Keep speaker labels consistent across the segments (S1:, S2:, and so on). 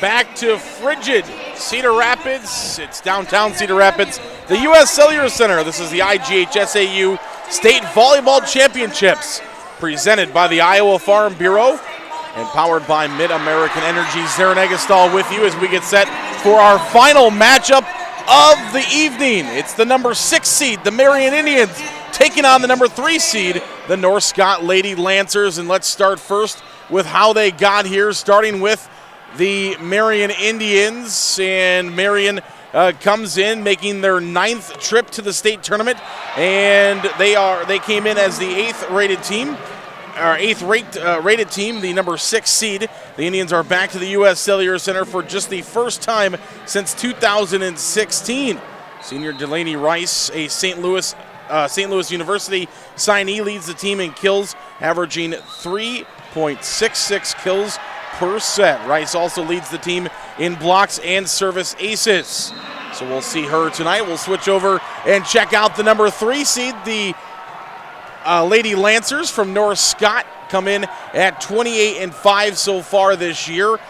S1: back to frigid Cedar Rapids. It's downtown Cedar Rapids, the U.S. Cellular Center. This is the IGHSAU State Volleyball Championships, presented by the Iowa Farm Bureau and powered by Mid-American Energy. Zarin Egestal with you as we get set for our final matchup of the evening. It's the number 6 seed, the Marion Indians, taking on the number 3 seed, the North Scott Lady Lancers. And let's start first with how they got here, starting with the Marion Indians. And Marion comes in making their 9th trip to the state tournament, and they came in as the 8th rated team. Our 8th rated team, the number 6 seed. The Indians are back to the U.S. Cellular Center for just the first time since 2016. Senior Delaney Rice, a St. Louis University signee, leads the team in kills, averaging 3.66 kills per set. Rice also leads the team in blocks and service aces. So we'll see her tonight. We'll switch over and check out the number 3 seed, the Lady Lancers from North Scott, come in at 28-5 so far this year.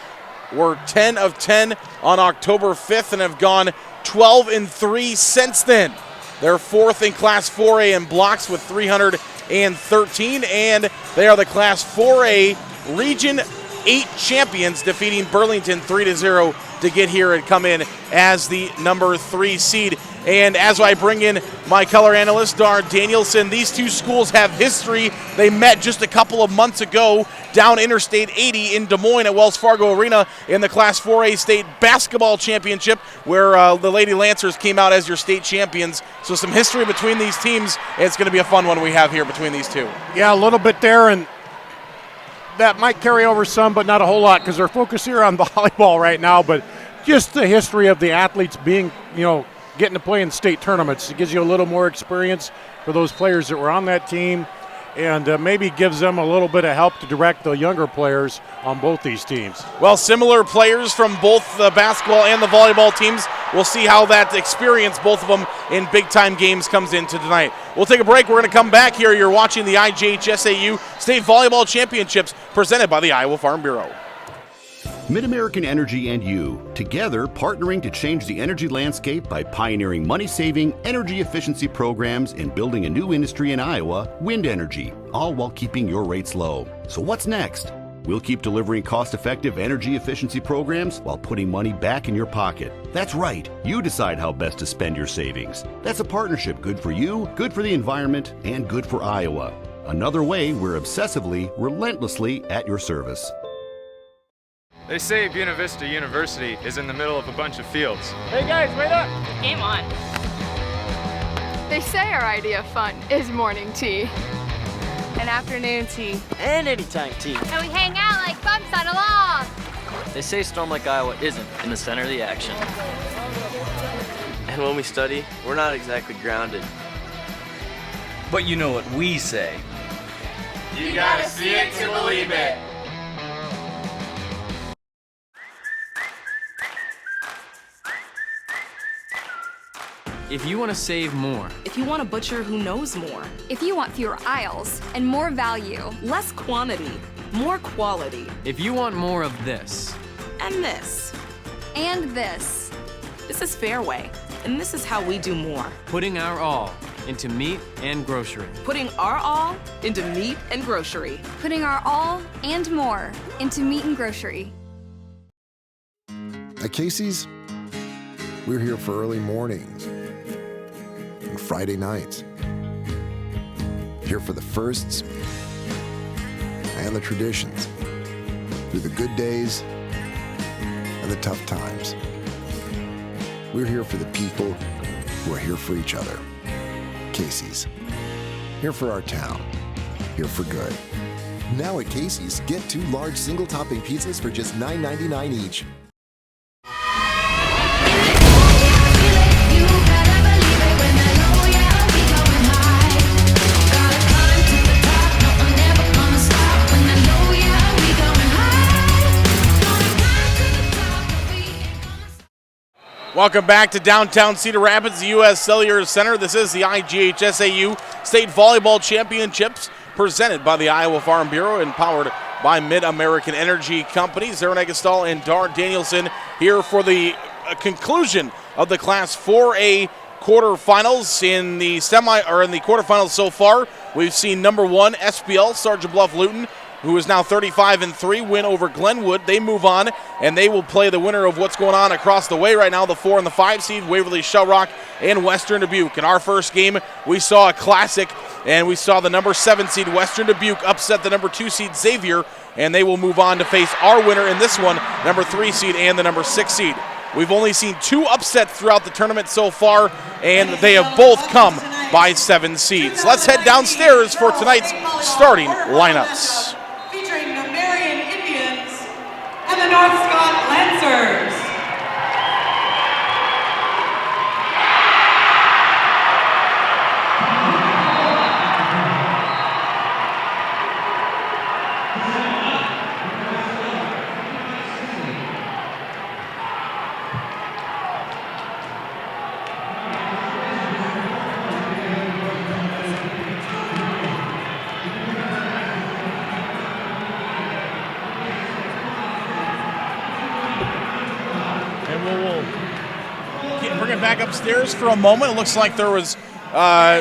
S1: We're 10 of 10 on October 5th and have gone 12-3 since then. They're 4th in Class 4A in blocks with 313, and they are the Class 4A Region 8 champions, defeating Burlington 3-0 to get here and come in as the number 3 seed. And as I bring in my color analyst, Dar Danielson, these two schools have history. They met just a couple of months ago down Interstate 80 in Des Moines at Wells Fargo Arena in the Class 4A State Basketball Championship, where the Lady Lancers came out as your state champions. So some history between these teams, and it's going to be a fun one we have here between these two.
S2: Yeah, a little bit there, and that might carry over some, but not a whole lot, because they're focused here on volleyball right now. But just the history of the athletes being, getting to play in state tournaments. It gives you a little more experience for those players that were on that team, and maybe gives them a little bit of help to direct the younger players on both these teams.
S1: Well, similar players from both the basketball and the volleyball teams. We'll see how that experience, both of them in big-time games, comes into tonight. We'll take a break. We're going to come back here. You're watching the IGHSAU State Volleyball Championships presented by the Iowa Farm Bureau.
S3: Mid-American Energy and you, together partnering to change the energy landscape by pioneering money-saving, energy efficiency programs and building a new industry in Iowa, wind energy, all while keeping your rates low. So what's next? We'll keep delivering cost-effective energy efficiency programs while putting money back in your pocket. That's right, you decide how best to spend your savings. That's a partnership good for you, good for the environment, and good for Iowa. Another way we're obsessively, relentlessly at your service.
S4: They say Buena Vista University is in the middle of a bunch of fields.
S1: Hey guys, wait up!
S5: Game on.
S6: They say our idea of fun is morning tea,
S5: An afternoon tea.
S7: And anytime tea.
S5: And we hang out like bumps on a log.
S7: They say Storm Lake, Iowa isn't in the center of the action. And when we study, we're not exactly grounded.
S8: But you know what we say.
S1: You gotta see it to believe it.
S8: If you want to save more,
S9: if you want a butcher who knows more,
S6: if you want fewer aisles and more value,
S9: less quantity, more quality,
S8: if you want more of this,
S9: and this,
S6: and this.
S9: This is Fairway, and this is how we do more.
S8: putting our all into meat and grocery.
S9: Putting our all into meat and grocery.
S6: Putting our all and more into meat and grocery.
S10: At Casey's, we're here for early mornings and Friday nights. Here for the firsts and the traditions, through the good days and the tough times. We're here for the people who are here for each other. Casey's, here for our town, here for good.
S11: Now at Casey's, get 2 large single-topping pizzas for just $9.99 each.
S1: Welcome back to downtown Cedar Rapids, the U.S. Cellular Center. This is the IGHSAU State Volleyball Championships presented by the Iowa Farm Bureau and powered by Mid-American Energy Company. Zarin Eggestal and Dar Danielson here for the conclusion of the Class 4A quarterfinals. In the quarterfinals so far, we've seen number 1 SPL Sergeant Bluff Luton, who is now 35-3, win over Glenwood. They move on, and they will play the winner of what's going on across the way right now, the 4 and the 5 seed, Waverly Shell Rock and Western Dubuque. In our first game, we saw a classic, and we saw the number 7 seed Western Dubuque upset the number 2 seed Xavier, and they will move on to face our winner in this one, number 3 seed and the number 6 seed. We've only seen 2 upsets throughout the tournament so far, and they have both come by 7 seeds. Let's head downstairs for tonight's starting lineups.
S12: Featuring the Marion Indians and the North Scott Lancers.
S1: Back upstairs for a moment. It looks like there was well,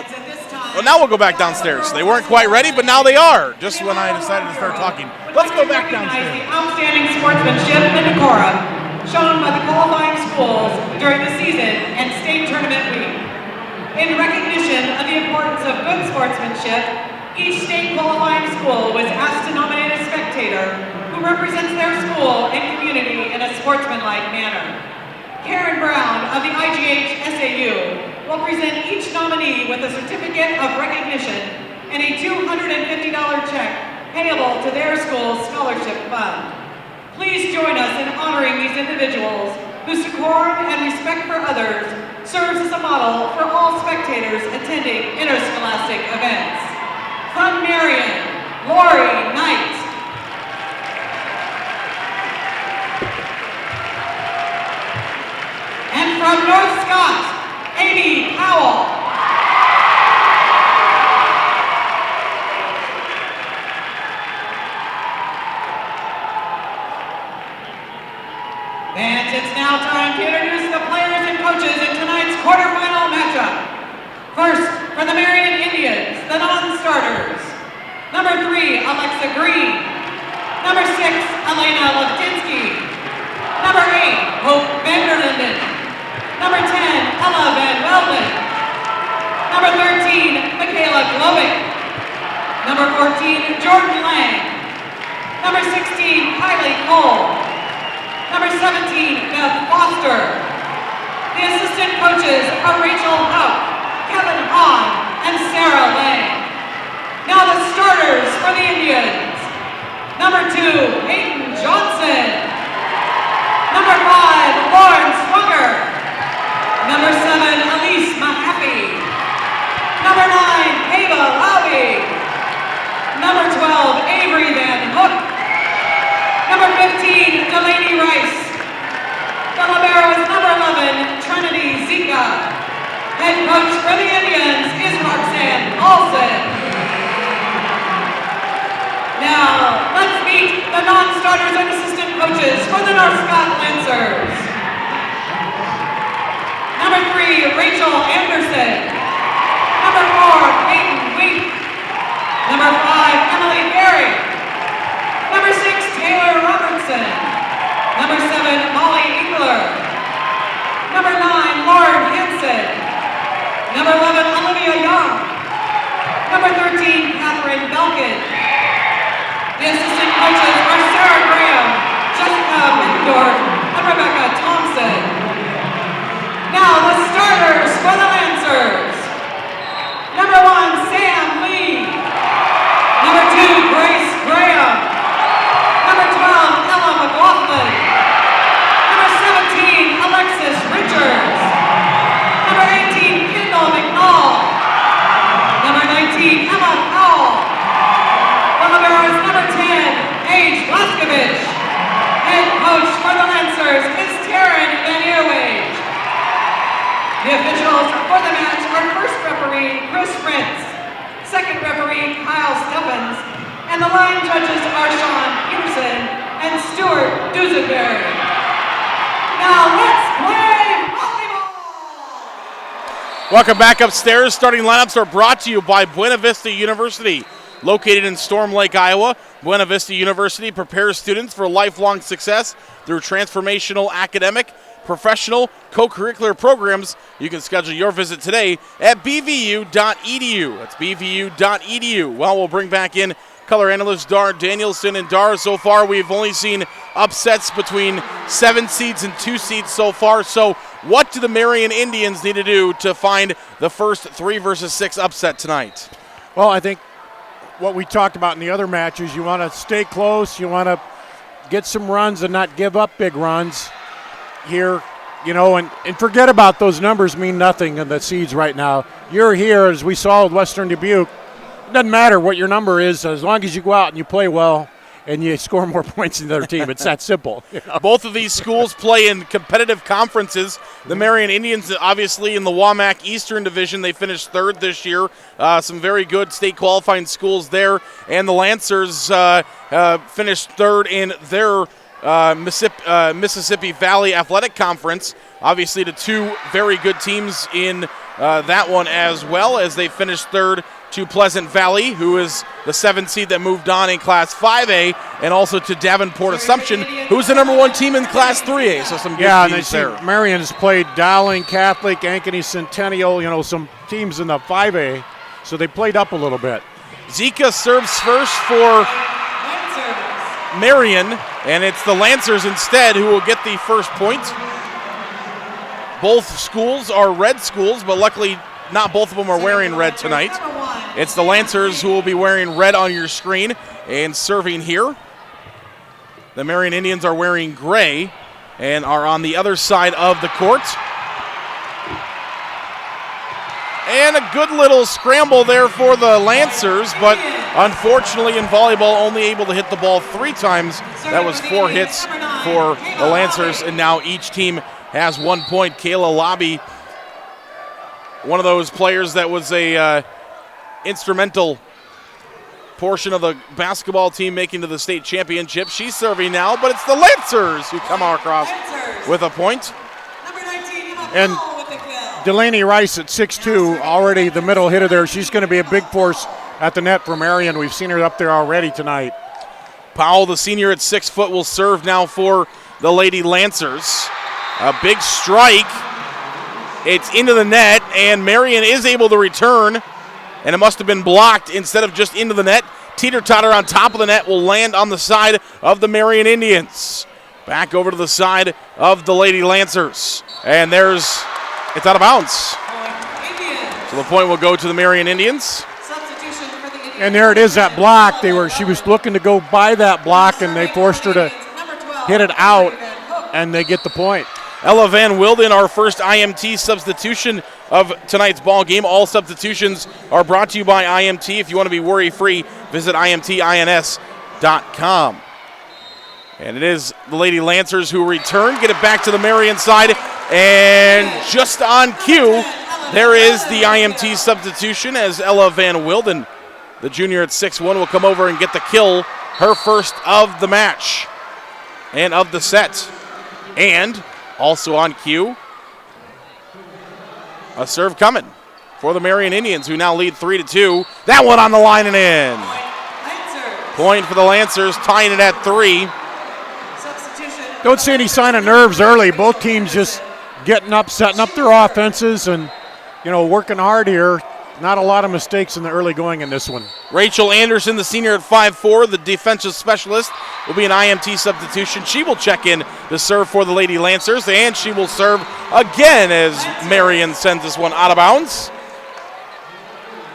S1: now we'll go back downstairs. They weren't quite ready, but now they are, just when I decided to start talking. Let's go back downstairs.
S12: The outstanding sportsmanship and decorum shown by the qualifying schools during the season and state tournament week. In recognition of the importance of good sportsmanship, each state qualifying school was asked to nominate a spectator who represents their school and community in a sportsmanlike manner. Karen Brown of the IGHSAU will present each nominee with a certificate of recognition and a $250 check payable to their school's scholarship fund. Please join us in honoring these individuals whose decorum and respect for others serves as a model for all spectators attending interscholastic events. From Marion, Lori Knight. And from North Scott, Amy Powell. And it's now time to introduce the players and coaches in tonight's quarterfinal matchup. First, for the Marion Indians, the non-starters. Number 3, Alexa Green. Number 6, Elena Leftinsky. Number 8, Hope Vanderlinden. Number 10, Ella Van Weldon. Number 13, Michaela Glovick. Number 14, Jordan Lang. Number 16, Kylie Cole. Number 17, Beth Foster. The assistant coaches are Rachel Houck, Kevin Hahn, and Sarah Lang. Now the starters for the Indians. Number 2, Hayden Johnson. Number 5, Lauren Swanger. Number 7, Elise Mahaffey. Number 9, Ava Lowby. Number 12, Avery Van Hook. Number 15, Delaney Rice. The liberos, number 11, Trinity Zika. Head coach for the Indians is Roxanne Olsen. Now, let's meet the non-starters and assistant coaches for the North Scott Lancers. Number 3, Rachel Anderson. Number 4, Peyton Week. Number 5, Emily Berry. Number 6, Taylor Robertson. Number 7, Molly Engler. Number 9, Lauren Hansen. Number 11, Olivia Young. Number 13, Catherine Belkin. The assistant coaches are Sarah Graham, Jessica Middendorf, and Rebecca Thompson. Now the starters for the Lancers. Number 1, Sam Lee. Number 2, Grace Graham. Number 12, Ella McLaughlin. Number 17, Alexis Richards. Number 18, Kendall McNall. Number 19, Emma Powell. The liberos, number 10, Paige Blaskovich. Head coach for the Lancers is Taryn Van Eerwage. The officials for the match are first referee Chris Prince, second referee Kyle Steffens, and the line judges are Sean Stuart Duesenberg. Now let's play volleyball.
S1: Welcome back upstairs. Starting lineups are brought to you by Buena Vista University. Located in Storm Lake, Iowa, Buena Vista University prepares students for lifelong success through transformational academic, professional, co-curricular programs. You can schedule your visit today at bvu.edu. That's bvu.edu. Well, we'll bring back in color analysts Dar Danielson. And Dar, so far we've only seen upsets between 7 seeds and 2 seeds so far. So what do the Marion Indians need to do to find the first 3 versus 6 upset tonight?
S2: Well, I think what we talked about in the other matches, you want to stay close, you want to get some runs and not give up big runs here, and forget about those numbers mean nothing in the seeds right now. You're here, as we saw with Western Dubuque. It doesn't matter what your number is, as long as you go out and you play well and you score more points than the other team. It's that simple.
S1: Both of these schools play in competitive conferences. The Marion Indians, obviously, in the WAMAC Eastern Division, they finished 3rd this year. Some very good state qualifying schools there. And the Lancers finished 3rd in their Mississippi Valley Athletic Conference. Obviously, the 2 very good teams in that one, as well as they finished 3rd to Pleasant Valley, who is the 7th seed that moved on in Class 5A, and also to Davenport Assumption, who is the number 1 team in Class 3A. So some good teams there.
S2: Marion's played Dowling, Catholic, Ankeny Centennial, some teams in the 5A, so they played up a little bit.
S1: Zika serves first for Marion, and it's the Lancers instead who will get the first point. Both schools are red schools, but luckily not both of them are wearing red tonight. It's the Lancers who will be wearing red on your screen and serving here. The Marion Indians are wearing gray and are on the other side of the court. And a good little scramble there for the Lancers, but unfortunately in volleyball only able to hit the ball 3 times. That was 4 hits for the Lancers, and now each team has 1 point. Kayla Lobby, one of those players that was a instrumental portion of the basketball team making to the state championship. She's serving now, but it's the Lancers who come across with a point.
S2: And Delaney Rice at 6'2", already the middle hitter there. She's going to be a big force at the net for Marion. We've seen her up there already tonight.
S1: Powell, the senior at 6 foot, will serve now for the Lady Lancers. A big strike. It's into the net, and Marion is able to return, and it must have been blocked instead of just into the net. Teeter-totter on top of the net will land on the side of the Marion Indians. Back over to the side of the Lady Lancers. And it's out of bounds. So the point will go to the Marion Indians.
S2: And there it is, that block. She was looking to go by that block, and they forced her to hit it out, and they get the point.
S1: Ella Van Wilden, our first IMT substitution of tonight's ball game. All substitutions are brought to you by IMT. If you want to be worry-free, visit imtins.com. And it is the Lady Lancers who return, get it back to the Marion side, and just on cue, there is the IMT substitution as Ella Van Wilden, the junior at 6'1", will come over and get the kill, her first of the match and of the set. And also on cue, a serve coming for the Marion Indians, who now lead 3-2. That one on the line and in. Point for the Lancers, tying it at 3.
S2: Don't see any sign of nerves early. Both teams just getting up, setting up their offenses, and working hard here. Not a lot of mistakes in the early going in this one.
S1: Rachel Anderson, the senior at 5'4", the defensive specialist, will be an IMT substitution. She will check in to serve for the Lady Lancers, and she will serve again as Marion sends this one out of bounds.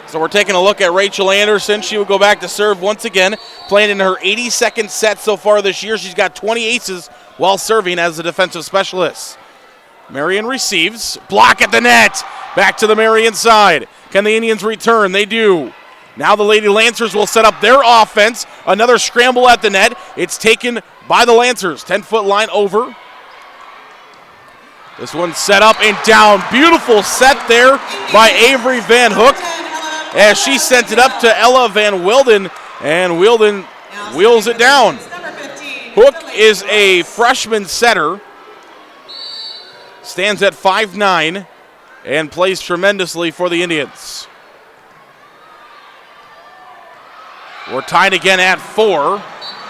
S1: So we're taking a look at Rachel Anderson. She will go back to serve once again, playing in her 82nd set so far this year. She's got 20 aces while serving as a defensive specialist. Marion receives, block at the net, back to the Marion side. Can the Indians return? They do. Now the Lady Lancers will set up their offense. Another scramble at the net. It's taken by the Lancers. 10-foot line over. This one set up and down. Beautiful set there by Avery Van Hook as she sent it up to Ella Van Wilden, and Wilden wheels it down. Hook is a freshman setter. Stands at 5'9", and plays tremendously for the Indians. We're tied again at 4,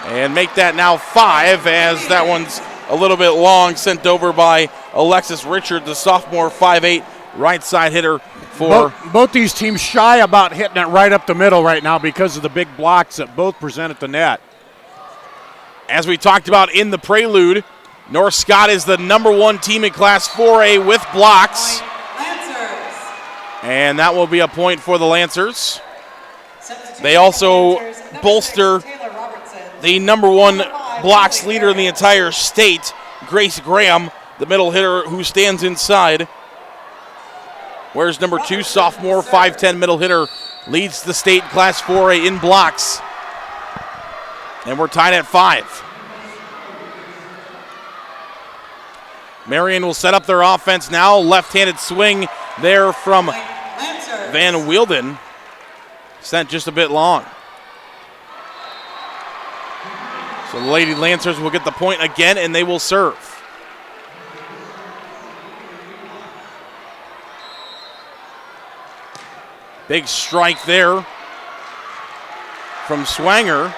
S1: and make that now 5, as that one's a little bit long, sent over by Alexis Richard, the sophomore 5'8", right side hitter for...
S2: Both these teams shy about hitting it right up the middle right now because of the big blocks that both present at the net.
S1: As we talked about in the prelude, North Scott is the #1 team in Class 4A with blocks. And that will be a point for the Lancers. They also bolster the #1 blocks leader in the entire state, Grace Graham, the middle hitter who stands inside. Whereas #2, sophomore, 5'10" middle hitter, leads the state Class 4A in blocks. And we're tied at 5. Marion will set up their offense now. Left-handed swing there from Van Wielden. Sent just a bit long. So the Lady Lancers will get the point again, and they will serve. Big strike there from Swanger.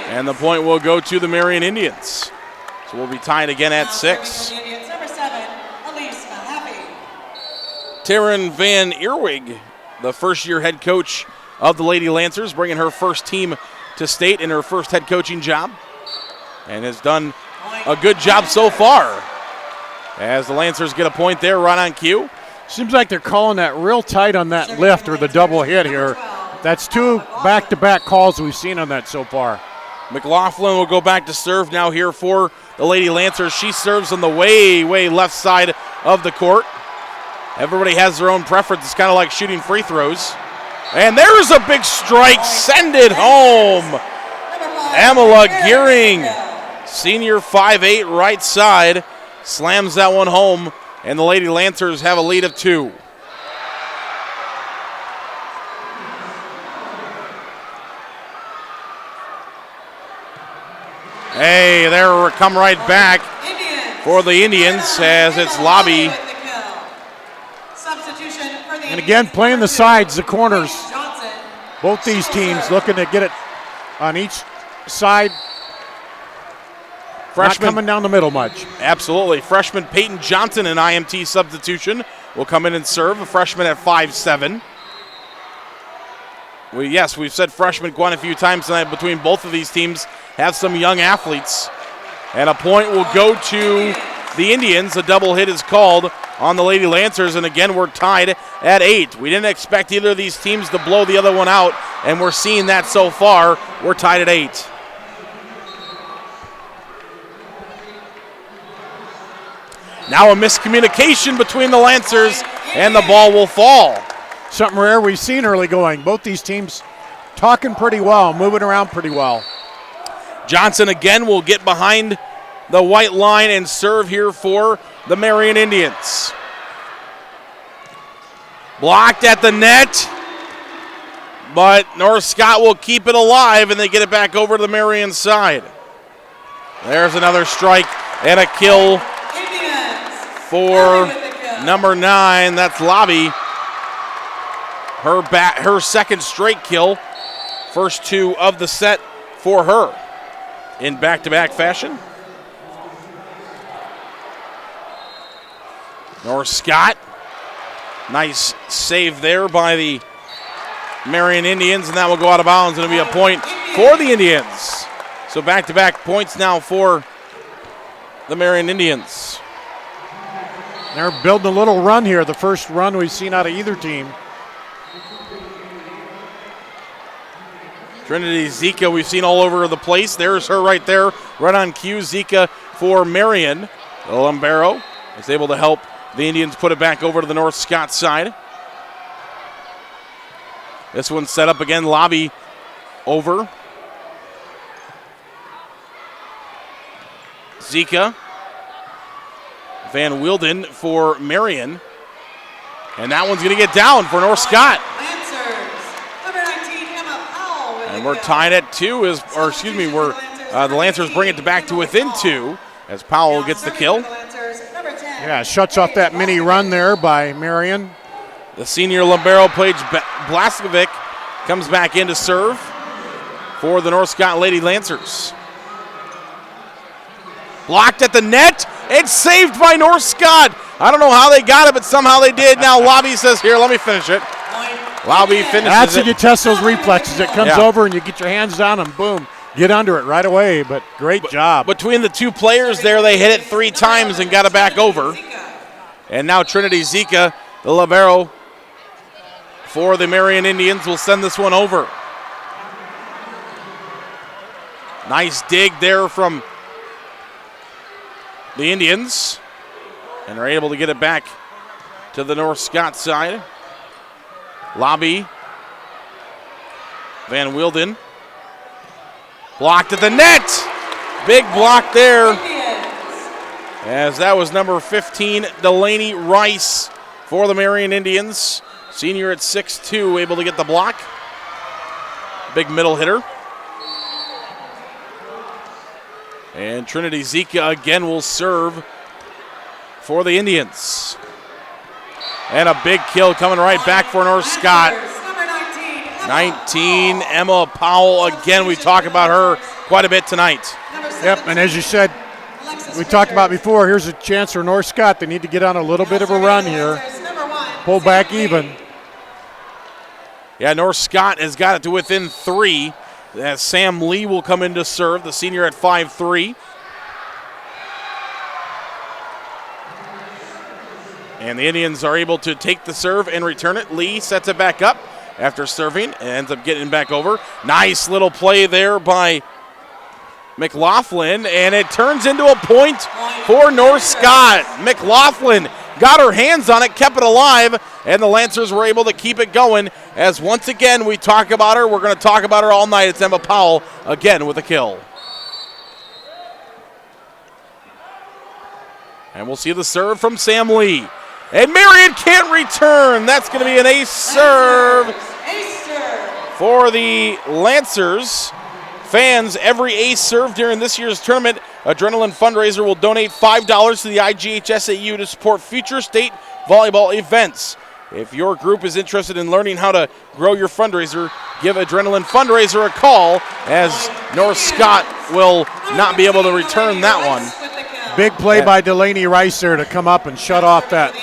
S1: And the point will go to the Marion Indians. So we'll be tied again at 6. Taryn Van Eerwig, the first-year head coach of the Lady Lancers, bringing her first team to state in her first head coaching job, and has done a good job so far. As the Lancers get a point there, right on cue.
S2: Seems like they're calling that real tight on that lift or the double hit here. That's 2 back-to-back calls we've seen on that so far.
S1: McLaughlin will go back to serve now here for the Lady Lancers. She serves on the way left side of the court. Everybody has their own preference. It's kind of like shooting free throws. And there's a big strike. Send it home. Amala Gearing, senior 5'8", right side, slams that one home, and the Lady Lancers have a lead of 2. Hey, there, come right back for the Indians as it's Lobby.
S2: And again, playing the sides, the corners. Both these teams looking to get it on each side. Freshman, not coming down the middle much.
S1: Absolutely. Freshman Peyton Johnson, an IMT substitution, will come in and serve. A freshman at 5'7". We've said freshman quite a few times tonight between both of these teams. Have some young athletes. And a point will go to the Indians. A double hit is called on the Lady Lancers, and again we're tied at 8. We didn't expect either of these teams to blow the other one out, and we're seeing that so far. We're tied at 8. Now a miscommunication between the Lancers, and the ball will fall.
S2: Something rare we've seen early going. Both these teams talking pretty well, moving around pretty well.
S1: Johnson again will get behind the white line and serve here for the Marion Indians. Blocked at the net, but North Scott will keep it alive, and they get it back over to the Marion side. There's another strike and a kill for #9. That's Lobby. Her second straight kill. First 2 of the set for her in back-to-back fashion. North Scott, nice save there by the Marion Indians, and that will go out of bounds, and it'll be a point for the Indians. So back-to-back points now for the Marion Indians.
S2: They're building a little run here, the first run we've seen out of either team.
S1: Trinity Zika we've seen all over the place. There's her right there, right on cue. Zika for Marion. Lombero is able to help the Indians put it back over to the North Scott side. This one's set up again. Lobby over. Zika. Van Wielden for Marion. And that one's going to get down for North Scott. And we're tied at 2, we're The Lancers bring it back to within 2 as Powell gets the kill.
S2: Yeah, shuts off that mini run there by Marion.
S1: The senior libero, Paige Blaskovic, comes back in to serve for the North Scott Lady Lancers. Blocked at the net and saved by North Scott. I don't know how they got it, but somehow they did. Now Lobby says, here, let me finish it. Lobby finishes
S2: That's
S1: it.
S2: how you test those reflexes. It comes over and you get your hands down and boom, get under it right away, but great job.
S1: Between the 2 players there, they hit it 3 times and got it back over. And now Trinity Zika, the libero for the Marion Indians, will send this one over. Nice dig there from the Indians. And they're able to get it back to the North Scott side. Lobby. Van Wielden. Blocked at the net. Big block there. As that was number 15, Delaney Rice for the Marion Indians. Senior at 6'2", able to get the block. Big middle hitter. And Trinity Zika again will serve for the Indians. And a big kill coming right back for North Scott. 19, Emma Powell. Again, we talk about her quite a bit tonight.
S2: Yep, and as you said, we talked about before, here's a chance for North Scott. They need to get on a little bit of a run here. Pull back even.
S1: Yeah, North Scott has got it to within 3. As Sam Lee will come in to serve, the senior at 5'3". And the Indians are able to take the serve and return it. Lee sets it back up after serving and ends up getting back over. Nice little play there by McLaughlin, and it turns into a point for North Scott. McLaughlin got her hands on it, kept it alive, and the Lancers were able to keep it going. As once again we talk about her, we're going to talk about her all night. It's Emma Powell again with a kill. And we'll see the serve from Sam Lee. And Marion can't return. That's going to be an ace serve for the Lancers. Fans, every ace serve during this year's tournament, Adrenaline Fundraiser will donate $5 to the IGHSAU to support future state volleyball events. If your group is interested in learning how to grow your fundraiser, give Adrenaline Fundraiser a call, as North Scott will not be able to return that one.
S2: Big play by Delaney Rice there to come up and shut off that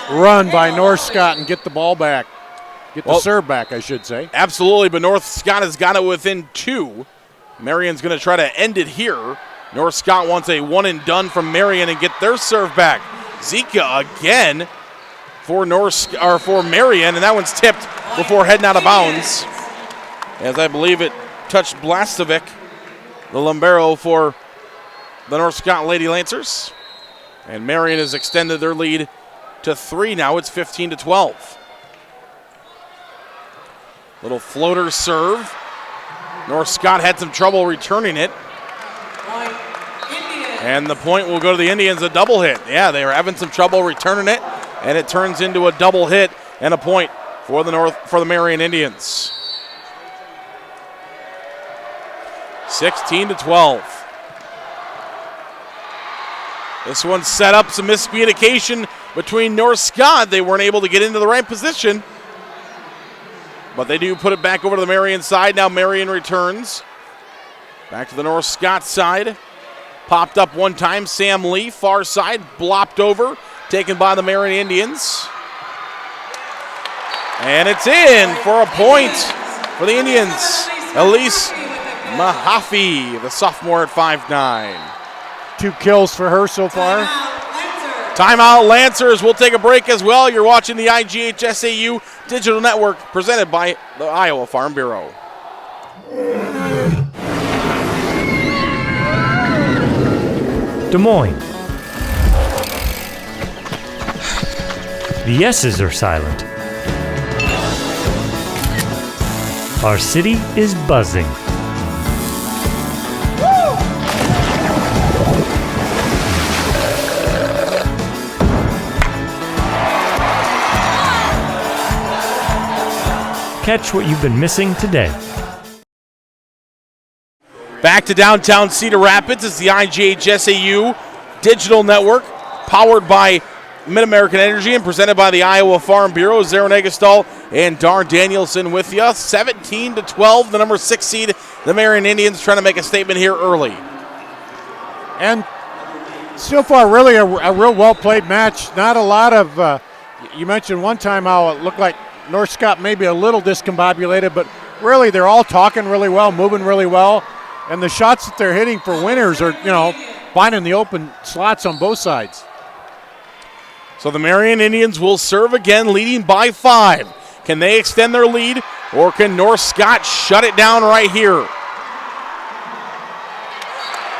S2: run by North Scott and get the ball back. Get the serve back, I should say.
S1: Absolutely, but North Scott has got it within 2. Marion's going to try to end it here. North Scott wants a one and done from Marion and get their serve back. Zika again for Marion, and that one's tipped before heading out of bounds, as I believe it touched Blastovic, the libero for the North Scott Lady Lancers. And Marion has extended their lead to 3 now. It's 15-12. Little floater serve. North Scott had some trouble returning it. And the point will go to the Indians, a double hit. Yeah, they were having some trouble returning it, and it turns into a double hit and a point for the Marion Indians. 16-12. This one set up some miscommunication between North Scott. They weren't able to get into the right position, but they do put it back over to the Marion side. Now Marion returns back to the North Scott side. Popped up one time. Sam Lee, far side, blopped over, taken by the Marion Indians. And it's in for a point for the Indians. Elise Mahaffey, the sophomore at 5'9".
S2: 2 kills for her so far.
S1: Timeout, Lancers. We'll take a break as well. You're watching the IGHSAU Digital Network presented by the Iowa Farm Bureau.
S13: Des Moines. The yeses are silent. Our city is buzzing. Catch what you've been missing today.
S1: Back to downtown Cedar Rapids. It's the IGHSAU Digital Network, powered by Mid-American Energy and presented by the Iowa Farm Bureau. Zaron Egestal and Dar Danielson with you. 17-12, the number 6 seed, the Marion Indians, trying to make a statement here early.
S2: And so far, really a real well-played match. Not a lot of, you mentioned one time how it looked like North Scott maybe a little discombobulated, but really they're all talking really well, moving really well. And the shots that they're hitting for winners are, finding the open slots on both sides.
S1: So the Marion Indians will serve again, leading by 5. Can they extend their lead, or can North Scott shut it down right here?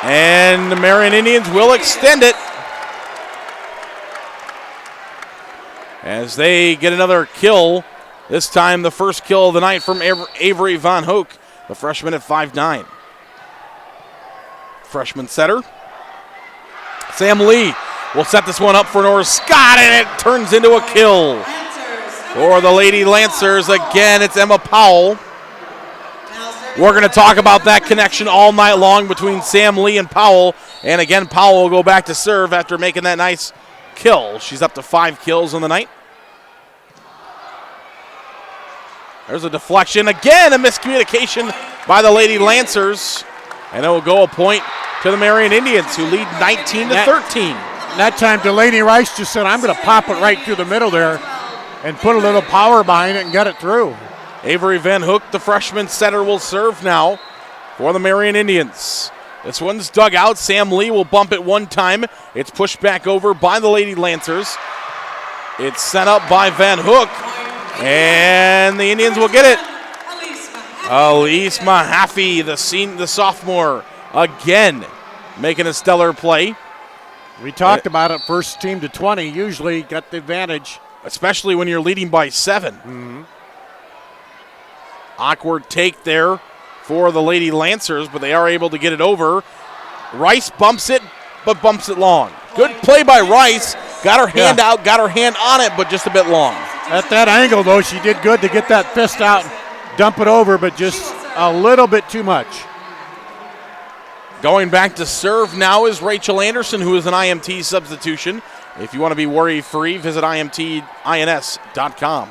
S1: And the Marion Indians will extend it as they get another kill. This time the first kill of the night from Avery Van Hoek, the freshman at 5'9". Freshman setter. Sam Lee will set this one up for North Scott, and it turns into a kill. For the Lady Lancers, again, it's Emma Powell. We're going to talk about that connection all night long between Sam Lee and Powell. And again, Powell will go back to serve after making that nice kill. She's up to 5 kills on the night. There's a deflection. Again, a miscommunication by the Lady Lancers. And it will go a point to the Marion Indians, who lead 19-13.
S2: That time, Delaney Rice just said, I'm going to pop it right through the middle there and put a little power behind it and get it through.
S1: Avery Van Hoek, the freshman setter, will serve now for the Marion Indians. This one's dug out. Sam Lee will bump it one time. It's pushed back over by the Lady Lancers. It's sent up by Van Hoek, and the Indians will get it. Elise Mahaffey, the sophomore, again making a stellar play.
S2: We talked about it, first team to 20, usually got the advantage.
S1: Especially when you're leading by 7.
S2: Mm-hmm.
S1: Awkward take there for the Lady Lancers, but they are able to get it over. Rice bumps it, but bumps it long. Good play by Rice. Got her hand out, got her hand on it, but just a bit long.
S2: At that angle, though, she did good to get that fist out, dump it over, but just a little bit too much.
S1: Going back to serve now is Rachel Anderson, who is an IMT substitution. If you want to be worry-free, visit IMTINS.com.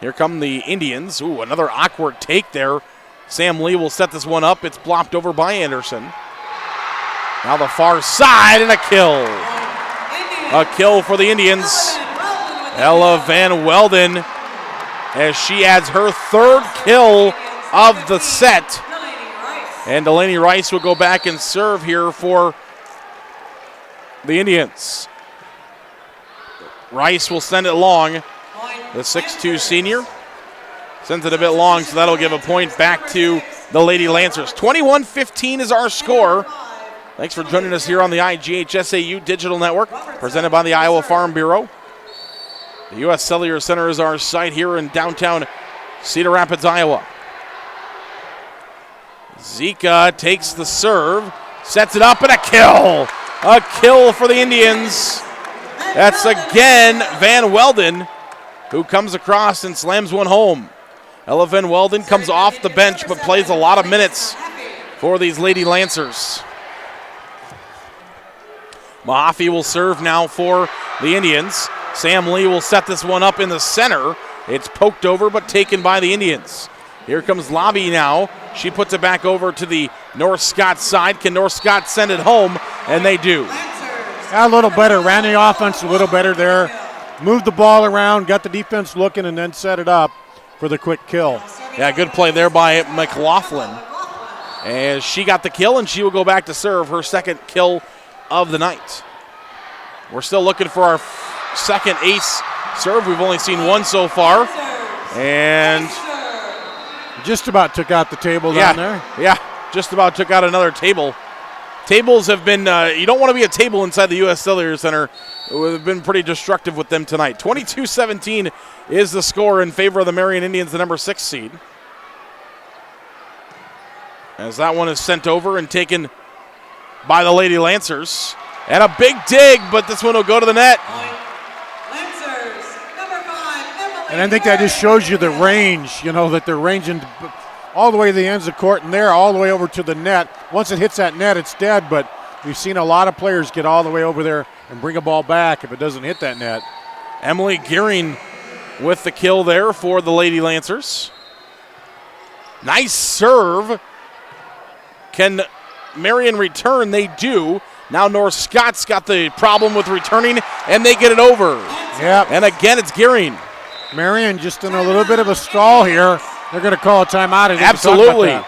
S1: Here come the Indians. Ooh, another awkward take there. Sam Lee will set this one up. It's blocked over by Anderson. Now the far side, and a kill. A kill for the Indians. Ella Van Welden, as she adds her 3rd kill of the set. And Delaney Rice will go back and serve here for the Indians. Rice will send it long. The 6'2 senior sends it a bit long, so that'll give a point back to the Lady Lancers. 21-15 is our score. Thanks for joining us here on the IGHSAU Digital Network, presented by the Iowa Farm Bureau. The U.S. Cellular Center is our site here in downtown Cedar Rapids, Iowa. Zika takes the serve, sets it up, and a kill. A kill for the Indians. That's again Van Welden, who comes across and slams one home. Ella Van Welden comes off the bench but plays a lot of minutes for these Lady Lancers. Mahaffey will serve now for the Indians. Sam Lee will set this one up in the center. It's poked over but taken by the Indians. Here comes Lobby now. She puts it back over to the North Scott side. Can North Scott send it home? And they do.
S2: A little better. Ran the offense a little better there. Moved the ball around, got the defense looking, and then set it up for the quick kill.
S1: Yeah, good play there by McLaughlin. As she got the kill, and she will go back to serve her 2nd kill of the night. We're still looking for our 2nd ace serve. We've only seen one so far. And
S2: just about took out the table down there.
S1: Yeah, just about took out another table. Tables have been, you don't want to be a table inside the U.S. Cellular Center. We've been pretty destructive with them tonight. 22-17 is the score in favor of the Marion Indians, the number 6 seed. As that one is sent over and taken by the Lady Lancers. And a big dig, but this one will go to the net.
S2: And I think that just shows you the range, that they're ranging all the way to the ends of the court and there all the way over to the net. Once it hits that net, it's dead, but we've seen a lot of players get all the way over there and bring a ball back if it doesn't hit that net.
S1: Emily Gearing with the kill there for the Lady Lancers. Nice serve. Can Marion return? They do. Now North Scott's got the problem with returning, and they get it over.
S2: Yep.
S1: And again, it's Gearing.
S2: Marion just in a little bit of a stall here. They're going to call a timeout.
S1: Absolutely.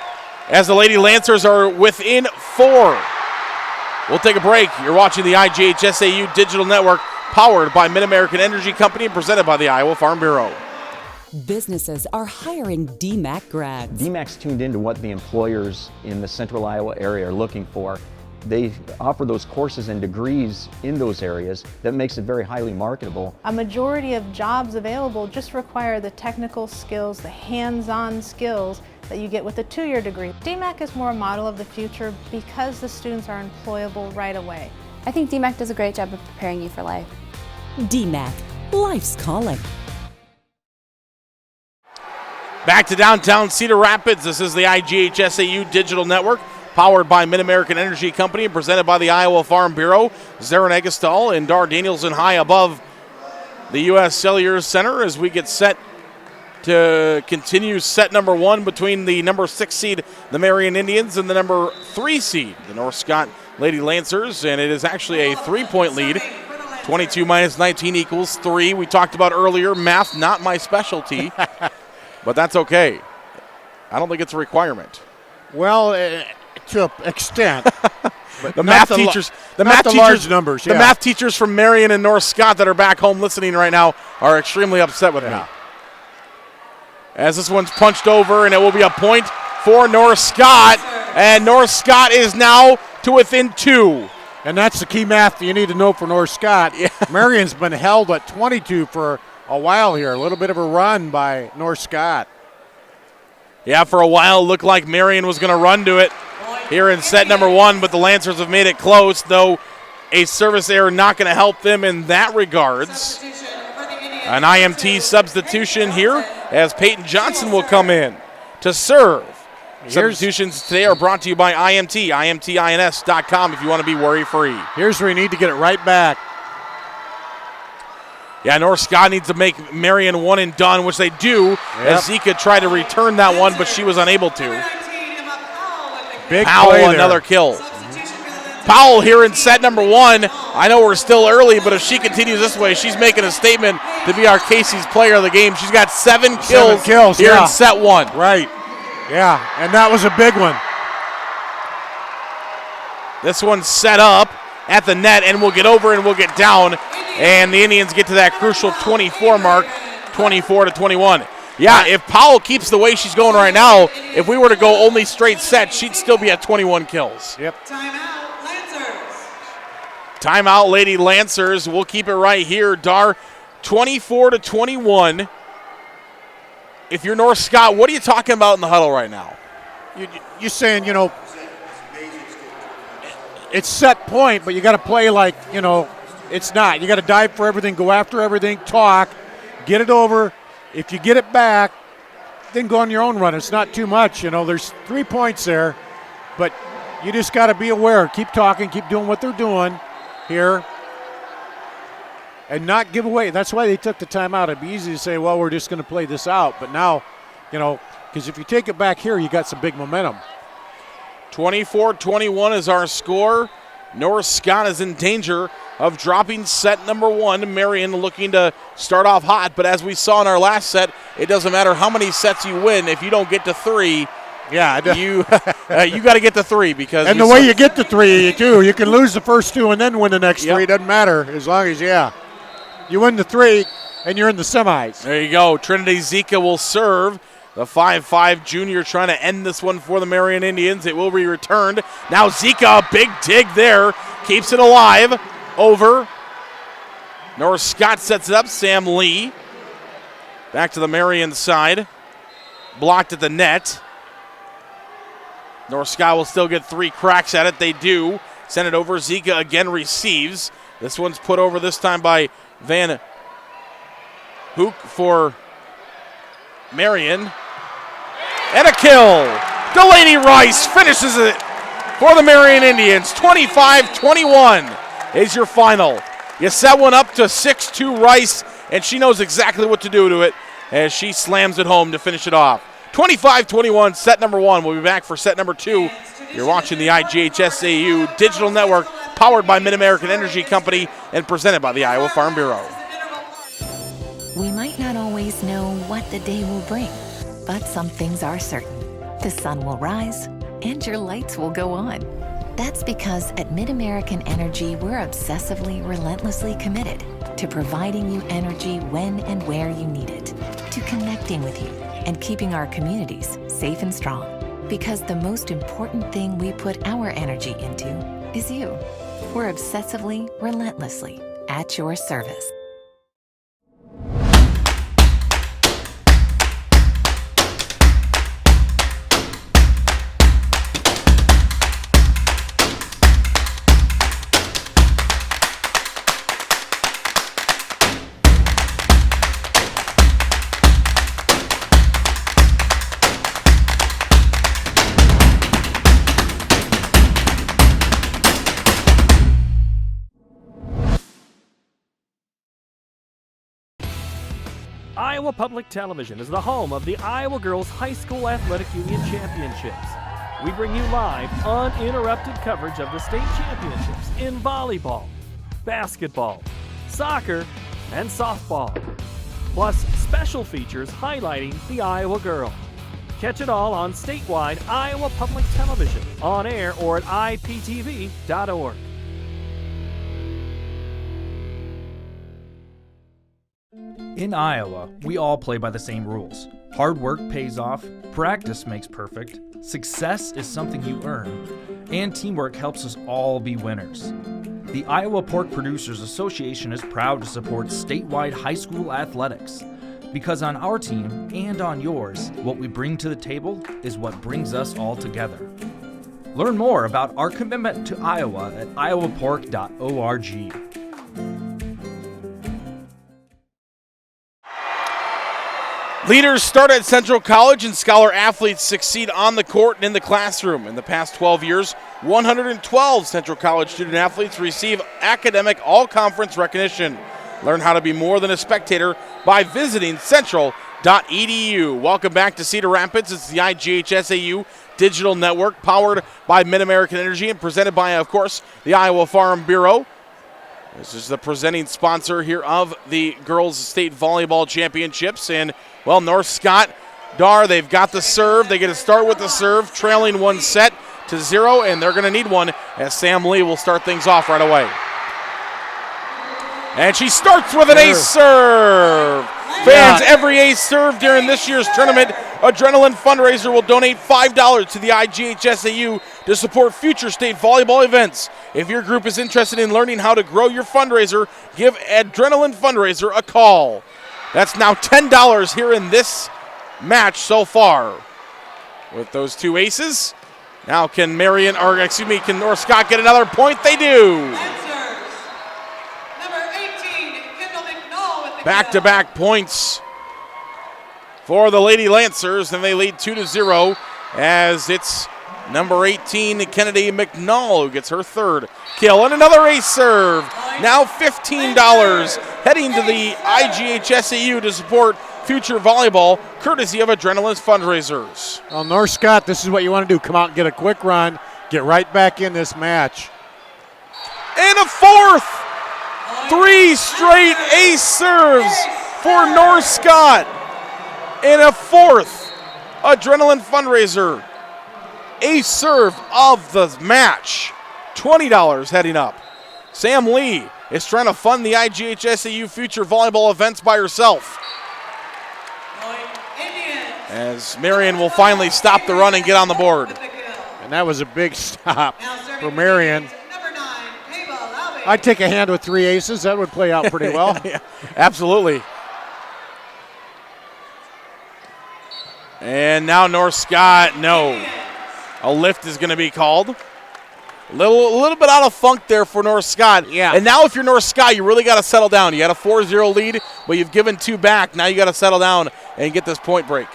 S1: As the Lady Lancers are within 4. We'll take a break. You're watching the IGHSAU Digital Network, powered by Mid-American Energy Company and presented by the Iowa Farm Bureau.
S14: Businesses are hiring DMAC grads.
S15: DMAC's tuned into what the employers in the central Iowa area are looking for. They offer those courses and degrees in those areas that makes it very highly marketable.
S16: A majority of jobs available just require the technical skills, the hands-on skills that you get with a 2-year degree. DMAC is more a model of the future because the students are employable right away.
S17: I think DMAC does a great job of preparing you for life.
S14: DMAC, life's calling.
S1: Back to downtown Cedar Rapids. This is the IGHSAU Digital Network, powered by Mid-American Energy Company and presented by the Iowa Farm Bureau. Zarin Egestal and Dar Danielson high above the U.S. Cellular Center as we get set to continue set number 1 between the number 6 seed, the Marion Indians, and the number 3 seed, the North Scott Lady Lancers. And it is actually a 3-point lead. 22 minus 19 equals 3. We talked about earlier, math not my specialty, but that's okay. I don't think it's a requirement.
S2: Well, to an extent.
S1: The math teachers, the math teachers from Marion and North Scott that are back home listening right now are extremely upset with me. As this one's punched over, and it will be a point for North Scott, and North Scott is now to within 2.
S2: And that's the key math you need to know for North Scott. Yeah. Marion's been held at 22 for a while here. A little bit of a run by North Scott.
S1: Yeah, for a while it looked like Marion was going to run to it here in set number 1, but the Lancers have made it close, though a service error not going to help them in that regards. An IMT substitution here as Peyton Johnson will come in to serve. Substitutions today are brought to you by IMT, IMTINS.com if you want to be worry-free.
S2: Here's where you need to get it right back.
S1: Yeah, North Scott needs to make Marion one and done, which they do, as Zika tried to return that one, but she was unable to.
S2: Big
S1: Powell, another kill. Powell here in set number 1. I know we're still early, but if she continues this way, she's making a statement to be our Casey's player of the game. She's got 7 kills here in set 1.
S2: Right. Yeah, and that was a big one.
S1: This one's set up at the net, and we'll get over and we'll get down, and the Indians get to that crucial 24 mark, 24-21. Yeah, if Powell keeps the way she's going right now, if we were to go only straight set, she'd still be at 21 kills.
S2: Yep.
S12: Timeout, Lancers.
S1: Timeout, Lady Lancers. We'll keep it right here. Dar, 24-21. If you're North Scott, what are you talking about in the huddle right now?
S2: You're saying, it's set point, but you got to play like, it's not. You got to dive for everything, go after everything, talk, get it over. If you get it back, then go on your own run. It's not too much. There's 3 points there, but you just got to be aware. Keep talking, keep doing what they're doing here, and not give away. That's why they took the timeout. It'd be easy to say, well, we're just going to play this out. But now, because if you take it back here, you got some big momentum.
S1: 24-21 is our score. North Scott is in danger of dropping set number 1. Marion looking to start off hot, but as we saw in our last set, it doesn't matter how many sets you win. If you don't get to 3, you got to get to 3 because.
S2: And the way you get to 3, too, you can lose the first 2 and then win the next 3. Doesn't matter as long as you win the 3 and you're in the semis.
S1: There you go. Trinity Zika will serve. The 5'5 junior trying to end this one for the Marion Indians. It will be returned. Now Zika, a big dig there. Keeps it alive. Over. North Scott sets it up. Sam Lee. Back to the Marion side. Blocked at the net. North Scott will still get 3 cracks at it. They do. Send it over. Zika again receives. This one's put over this time by Van Hoek for Marion. And a kill. Delaney Rice finishes it for the Marion Indians. 25-21 is your final. You set one up to 6-2 Rice, and she knows exactly what to do to it as she slams it home to finish it off. 25-21, set number one. We'll be back for set number two. You're watching the IGHSAU Digital Network, powered by Mid-American Energy Company and presented by the Iowa Farm Bureau.
S18: We might not always know what the day will bring, but some things are certain. The sun will rise and your lights will go on. That's because at Mid-American Energy, we're obsessively, relentlessly committed to providing you energy when and where you need it, to connecting with you and keeping our communities safe and strong. Because the most important thing we put our energy into is you. We're obsessively, relentlessly at your service.
S19: Iowa Public Television is the home of the Iowa Girls High School Athletic Union Championships. We bring you live, uninterrupted coverage of the state championships in volleyball, basketball, soccer, and softball. Plus, special features highlighting the Iowa girl. Catch it all on statewide Iowa Public Television, on air or at iptv.org.
S20: In Iowa, we all play by the same rules. Hard work pays off, practice makes perfect, success is something you earn, and teamwork helps us all be winners. The Iowa Pork Producers Association is proud to support statewide high school athletics, because on our team and on yours, what we bring to the table is what brings us all together. Learn more about our commitment to Iowa at iowapork.org.
S1: Leaders start at Central College and scholar athletes succeed on the court and in the classroom. In the past 12 years, 112 Central College student athletes receive academic all-conference recognition. Learn how to be more than a spectator by visiting central.edu. Welcome back to Cedar Rapids. It's the IGHSAU Digital Network, powered by Mid-American Energy and presented by, of course, the Iowa Farm Bureau. This is the presenting sponsor here of the Girls State Volleyball Championships. And, well, North Scott, they've got the serve. They get to start with the serve, trailing 1-0, and they're going to need one as Sam Lee will start things off right away. And she starts with an ace serve. Fans, every ace serve during this year's tournament Adrenaline fundraiser will donate $5 to the IGHSAU to support future state volleyball events. If your group is interested in learning how to grow your fundraiser, give Adrenaline Fundraiser a call. That's now $10 here in this match so far. With those two aces, now can North Scott get another point? They do. Back-to-back points for the Lady Lancers, and they lead 2-0 as it's number 18, Kennedy McNall, who gets her third kill. And another ace serve. Now $15 heading to the IGHSAU to support future volleyball, courtesy of Adrenaline's fundraisers.
S2: Well, North Scott, this is what you want to do. Come out and get a quick run. Get right back in this match.
S1: And a fourth. 3 straight ace serves for North Scott. And a fourth Adrenaline Fundraiser ace serve of the match. $20 heading up. Sam Lee is trying to fund the IGHSAU future volleyball events by herself. As Marion will finally stop the run and get on the board.
S2: And that was a big stop for Marion. I'd take a hand with 3 aces. That would play out pretty well.
S1: Yeah, absolutely. And now North Scott, no. A lift is going to be called. A little bit out of funk there for North Scott.
S2: Yeah.
S1: And now if you're North Scott, you really got to settle down. You got a 4-0 lead, but you've given 2 back. Now you got to settle down and get this point break.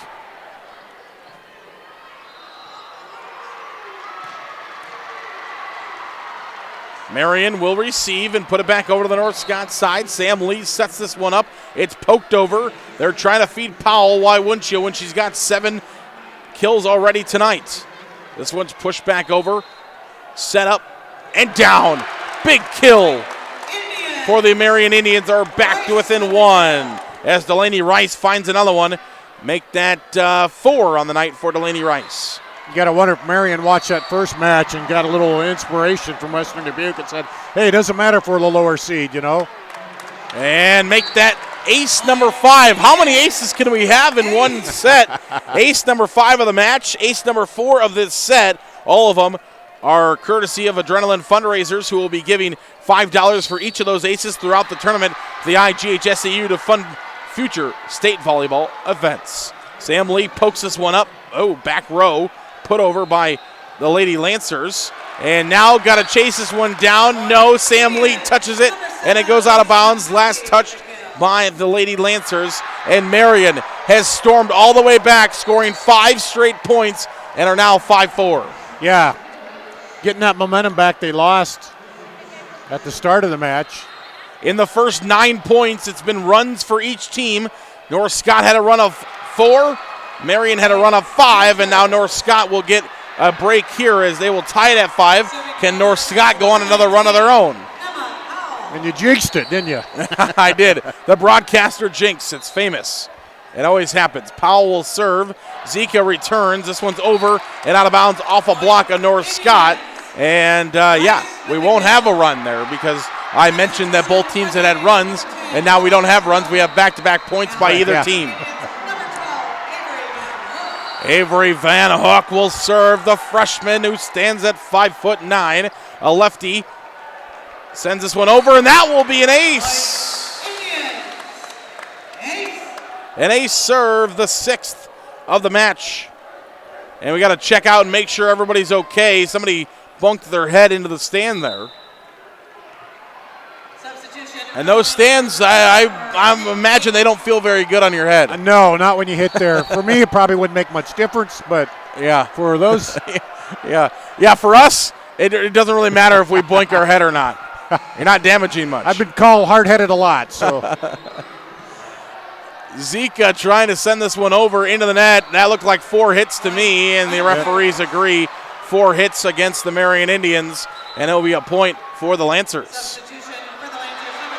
S1: Marion will receive and put it back over to the North Scott side. Sam Lee sets this one up. It's poked over. They're trying to feed Powell. Why wouldn't you when she's got 7 kills already tonight? This one's pushed back over. Set up and down. Big kill for the Marion Indians. Are back to within 1 as Delaney Rice finds another one. Make that 4 on the night for Delaney Rice.
S2: You got to wonder if Marion watched that first match and got a little inspiration from Western Dubuque and said, hey, it doesn't matter for the lower seed, you know.
S1: And make that ace number 5. How many aces can we have in one set? Ace number 5 of the match, ace number 4 of this set. All of them are courtesy of Adrenaline Fundraisers, who will be giving $5 for each of those aces throughout the tournament to the IGHSAU to fund future state volleyball events. Sam Lee pokes this one up. Oh, back row. Put over by the Lady Lancers. And now got to chase this one down. No, Sam Lee touches it, and it goes out of bounds. Last touched by the Lady Lancers. And Marion has stormed all the way back, scoring 5 straight points, and are now 5-4.
S2: Yeah, getting that momentum back they lost at the start of the match.
S1: In the first 9 points, it's been runs for each team. North Scott had a run of 4. Marion had a run of 5, and now North Scott will get a break here as they will tie it at 5. Can North Scott go on another run of their own?
S2: And you jinxed it, didn't you?
S1: I did. The broadcaster jinx. It's famous. It always happens. Powell will serve. Zika returns. This one's over and out of bounds off a block of North Scott. And, yeah, we won't have a run there because I mentioned that both teams had runs, and now we don't have runs. We have back-to-back points by either team. Avery Van Hook will serve the freshman who stands at 5'9". A lefty sends this one over, and that will be an ace. An ace serve, the 6th of the match. And we got to check out and make sure everybody's okay. Somebody bunked their head into the stand there. And those stands, I imagine they don't feel very good on your head.
S2: No, not when you hit there. For me, it probably wouldn't make much difference, but
S1: yeah,
S2: for those.
S1: yeah, for us, it doesn't really matter if we blink our head or not. You're not damaging much.
S2: I've been called hard-headed a lot, so.
S1: Zika trying to send this one over into the net. That looked like 4 hits to me, and the referees agree. 4 hits against the Marion Indians, and it'll be a point for the Lancers.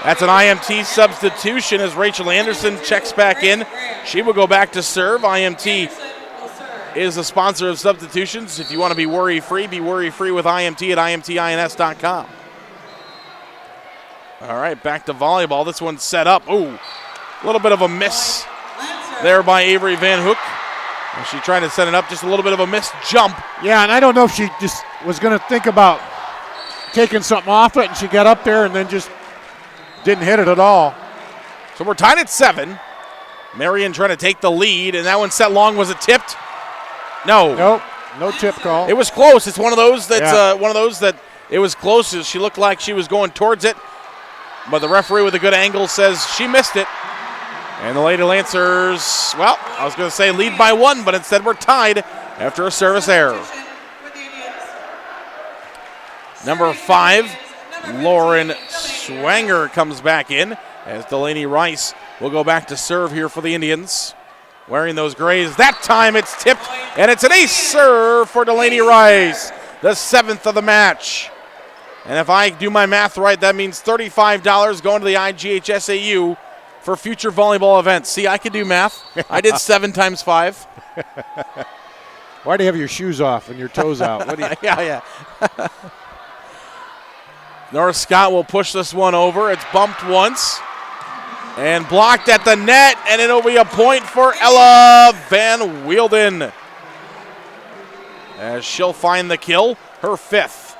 S1: That's an IMT substitution as Rachel Anderson checks back in. She will go back to serve. IMT is a sponsor of substitutions. If you want to be worry-free with IMT at imtins.com. All right, back to volleyball. This one's set up. Ooh, a little bit of a miss there by Avery Van Hook. And she trying to set it up, just a little bit of a missed jump.
S2: Yeah, and I don't know if she just was going to think about taking something off it, and she got up there and then just didn't hit it at all.
S1: So we're tied at 7. Marion trying to take the lead, and that one set long. Was it tipped? No.
S2: Nope, no tip call.
S1: It was close. It's one of those that it was close. She looked like she was going towards it, but the referee with a good angle says she missed it. And the Lady Lancers, well, I was going to say lead by 1, but instead we're tied after a service error. Number 5, Lauren Swanger comes back in as Delaney Rice will go back to serve here for the Indians. Wearing those grays. That time it's tipped, and it's an ace serve for Delaney Rice, the 7th of the match. And if I do my math right, that means $35 going to the IGHSAU for future volleyball events. See, I can do math. I did 7 times 5.
S2: Why do you have your shoes off and your toes out? What do you?
S1: Yeah. North Scott will push this one over. It's bumped once and blocked at the net, and it'll be a point for Ella Van Wielden as she'll find the kill, her 5th.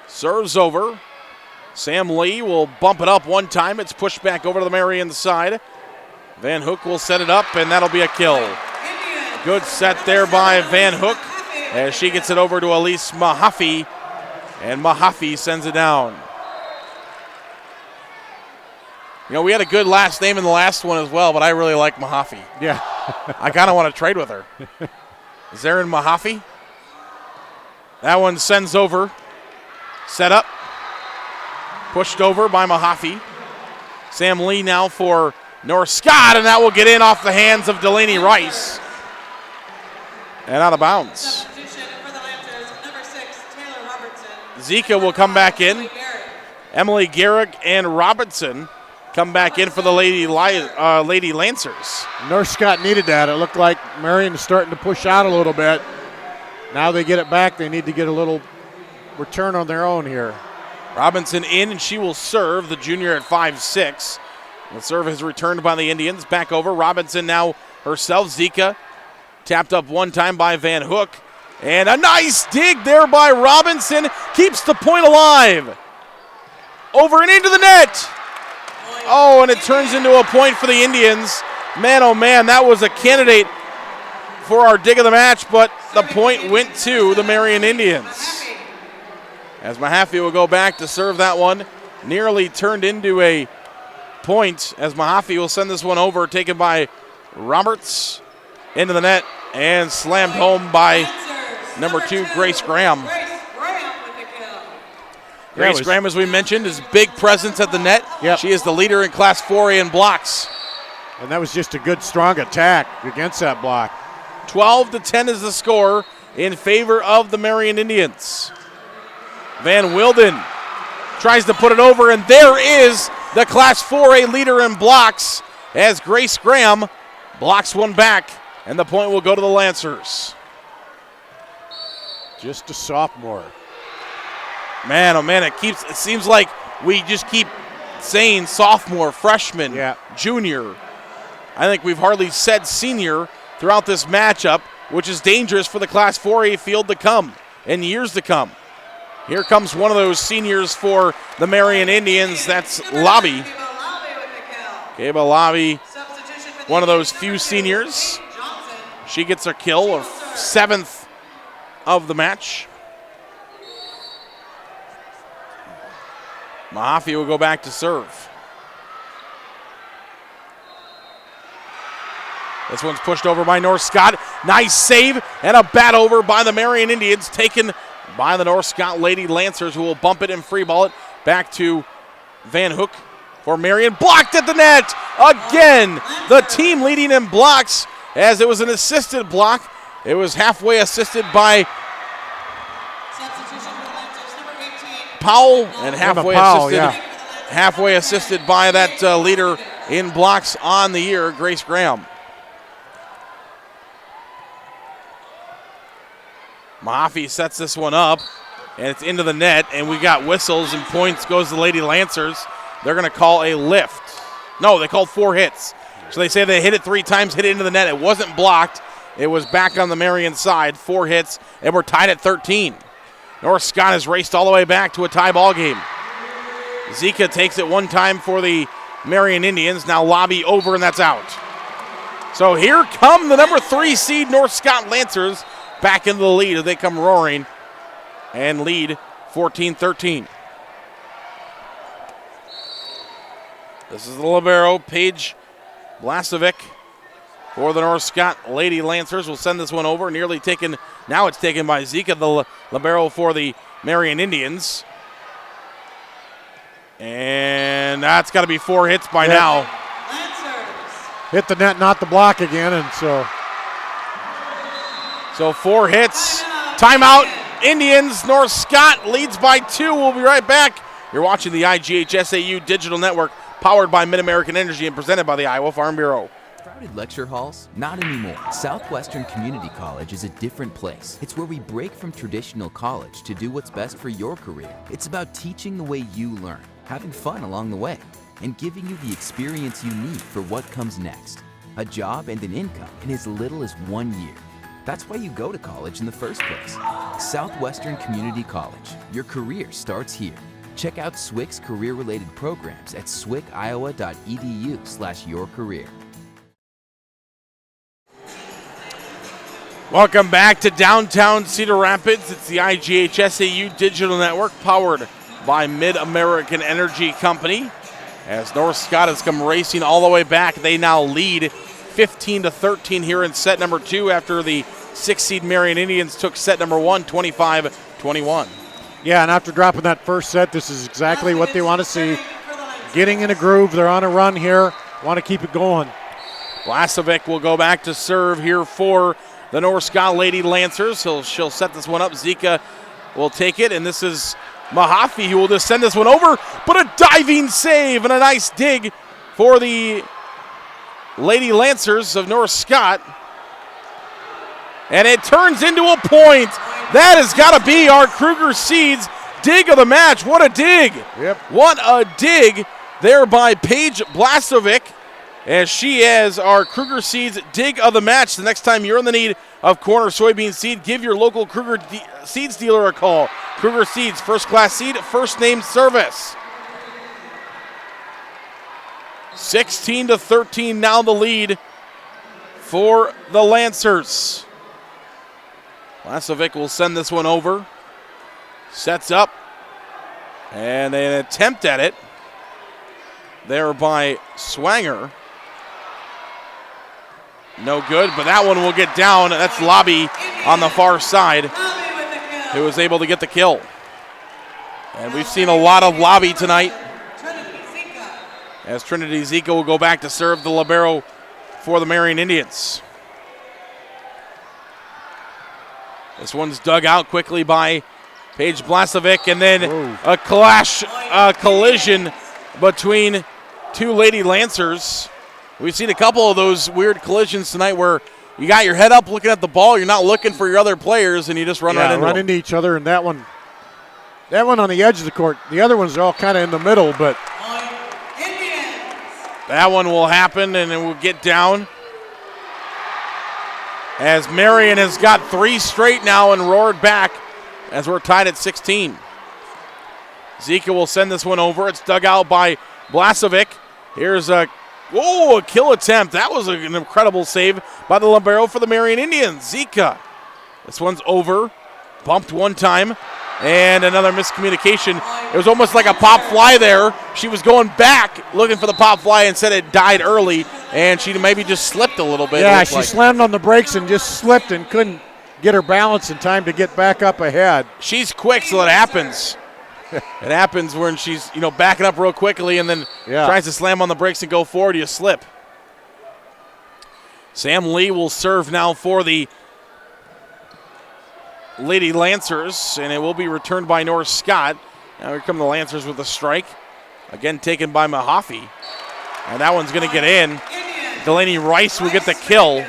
S1: Serves over. Sam Lee will bump it up one time. It's pushed back over to the Marion side. Van Hook will set it up, and that'll be a kill. Good set there by Van Hook as she gets it over to Elise Mahaffey, and Mahaffey sends it down. You know, we had a good last name in the last one as well, but I really like Mahaffey.
S2: Yeah.
S1: I kind of want to trade with her. Zarin Mahaffey. That one sends over. Set up. Pushed over by Mahaffey. Sam Lee now for North Scott, and that will get in off the hands of Delaney Rice. And out of bounds. Zika will come back in. Emily Garrick and Robinson come back in for the Lady Lancers.
S2: North Scott needed that. It looked like Marion is starting to push out a little bit. Now they get it back. They need to get a little return on their own here.
S1: Robinson in, and she will serve, the junior at 5'6". The serve is returned by the Indians. Back over. Robinson now herself. Zika tapped up one time by Van Hook. And a nice dig there by Robinson. Keeps the point alive. Over and into the net. Oh, and it turns into a point for the Indians. Man, oh man, that was a candidate for our dig of the match, but the point went to the Marion Indians. As Mahaffey will go back to serve that one. Nearly turned into a point as Mahaffey will send this one over, taken by Roberts into the net and slammed home by number 2, Grace Graham. Grace Graham, as we mentioned, is big presence at the net.
S2: Yep.
S1: She is the leader in Class 4A in blocks.
S2: And that was just a good, strong attack against that block.
S1: 12-10 is the score in favor of the Marion Indians. Van Wilden tries to put it over, and there is the Class 4A leader in blocks as Grace Graham blocks one back, and the point will go to the Lancers.
S2: Just a sophomore.
S1: Man, oh man, it seems like we just keep saying sophomore, freshman, junior. I think we've hardly said senior throughout this matchup, which is dangerous for the Class 4A field to come and years to come. Here comes one of those seniors for the Marion Indians. That's Lobby. Gaba Lobby, one of those few seniors. She gets her kill, her 7th of the match. Mahaffey will go back to serve. This one's pushed over by North Scott. Nice save and a bat over by the Marion Indians, taken by the North Scott Lady Lancers, who will bump it and free ball it back to Van Hook for Marion. Blocked at the net again. The team leading in blocks as it was an assisted block. It was halfway assisted by Powell and halfway assisted by that leader in blocks on the year, Grace Graham. Mahaffey sets this one up, and it's into the net, and we got whistles, and points goes to the Lady Lancers. They're going to call a lift. No, they called 4 hits. So they say they hit it 3 times, hit it into the net. It wasn't blocked. It was back on the Marion side, 4 hits, and we're tied at 13. North Scott has raced all the way back to a tie ball game. Zika takes it one time for the Marion Indians. Now Lobby over, and that's out. So here come the number 3 seed North Scott Lancers back into the lead as they come roaring and lead 14-13. This is the libero, Paige Blasevic, for the North Scott Lady Lancers. Will send this one over, nearly taken. Now it's taken by Zika, the libero for the Marion Indians. And that's got to be 4 hits by now.
S2: Hit the net, not the block again, and so
S1: 4 hits. Timeout, Indians. North Scott leads by 2. We'll be right back. You're watching the IGHSAU Digital Network, powered by Mid-American Energy and presented by the Iowa Farm Bureau.
S21: Crowded lecture halls? Not anymore. Southwestern Community College is a different place. It's where we break from traditional college to do what's best for your career. It's about teaching the way you learn, having fun along the way, and giving you the experience you need for what comes next. A job and an income in as little as 1 year. That's why you go to college in the first place. Southwestern Community College. Your career starts here. Check out SWIC's career-related programs at swiciowa.edu/yourcareer.
S1: Welcome back to downtown Cedar Rapids. It's the IGHSAU Digital Network, powered by Mid-American Energy Company. As North Scott has come racing all the way back, they now lead 15-13 here in set number 2 after the 6 seed Marion Indians took set number 1, 25-21.
S2: Yeah, and after dropping that first set, this is exactly what they want to see. Getting in a groove, they're on a run here, want to keep it going.
S1: Blasovic will go back to serve here for the North Scott Lady Lancers. She'll set this one up. Zika will take it, and this is Mahaffey who will just send this one over, but a diving save and a nice dig for the Lady Lancers of North Scott. And it turns into a point. That has got to be our Kruger Seeds dig of the match. What a dig.
S2: Yep.
S1: What a dig there by Paige Blasovic, as she is our Kruger Seeds dig of the match. The next time you're in the need of corn or soybean seed, give your local Kruger Seeds dealer a call. Kruger Seeds, first class seed, first name service. 16-13 now the lead for the Lancers. Blasovic will send this one over. Sets up. And an attempt at it there by Swanger. No good, but that one will get down. That's Lobby on the far side who was able to get the kill. And we've seen a lot of Lobby tonight, as Trinity Zika will go back to serve the libero for the Marion Indians. This one's dug out quickly by Paige Blasovic, and then a collision between two Lady Lancers. We've seen a couple of those weird collisions tonight where you got your head up looking at the ball, you're not looking for your other players, and you just run
S2: into each other. And that one on the edge of the court. The other ones are all kind of in the middle, but
S1: that one will happen, and it will get down. As Marion has got 3 straight now and roared back as we're tied at 16. Zika will send this one over. It's dug out by Blasovic. Here's a kill attempt. That was an incredible save by the libero for the Marion Indians. Zika. This one's over. Bumped one time. And another miscommunication. It was almost like a pop fly there. She was going back looking for the pop fly, and said it died early, and she maybe just slipped a little bit.
S2: Yeah, she slammed on the brakes and just slipped and couldn't get her balance in time to get back up ahead.
S1: She's quick, so it happens. It happens when she's backing up real quickly and then tries to slam on the brakes and go forward, you slip. Sam Lee will serve now for the Lady Lancers, and it will be returned by North Scott. Now here come the Lancers with a strike. Again taken by Mahaffey. And that one's going to get in. Delaney Rice will get the kill.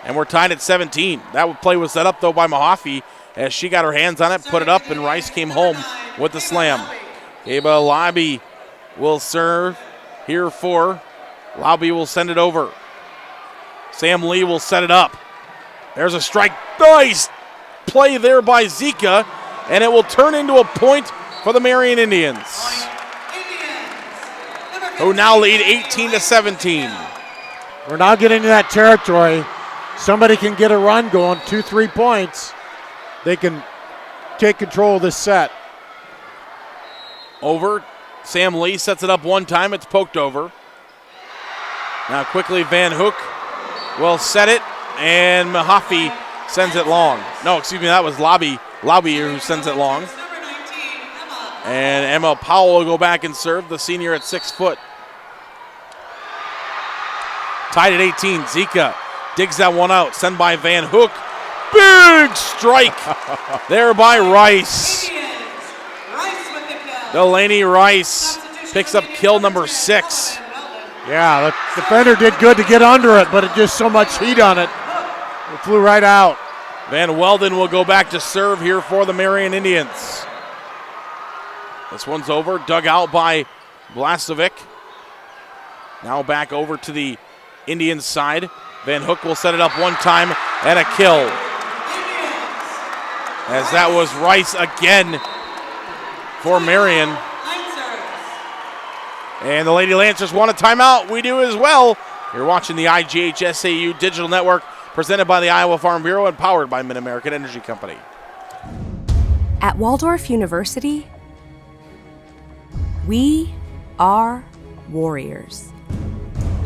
S1: And we're tied at 17. That play was set up, though, by Mahaffey as she got her hands on it, put it up, and Rice came home with the slam. Aba Lobby will serve here for. Lobby will send it over. Sam Lee will set it up. There's a strike. Nice play there by Zika, and it will turn into a point for the Marion Indians, who now lead 18-17.
S2: We're now getting into that territory. Somebody can get a run going, 2-3 points. They can take control of this set.
S1: Over. Sam Lee sets it up one time. It's poked over. Now quickly Van Hook will set it, and Mahaffey sends it long. No, excuse me, that was Lobby who sends it long. And Emma Powell will go back and serve, the senior at 6 foot. Tied at 18. Zika digs that one out. Sent by Van Hook. Big strike there by Rice. Delaney Rice picks up kill number 6.
S2: Yeah, the defender did good to get under it, but it just so much heat on it. It flew right out.
S1: Van Welden will go back to serve here for the Marion Indians. This one's over, dug out by Blasovic. Now back over to the Indians side. Van Hook will set it up one time and a kill. As that was Rice again for Marion. And the Lady Lancers want a timeout. We do as well. You're watching the IGHSAU Digital Network, presented by the Iowa Farm Bureau and powered by Mid-American Energy Company.
S3: At Waldorf University, we are warriors.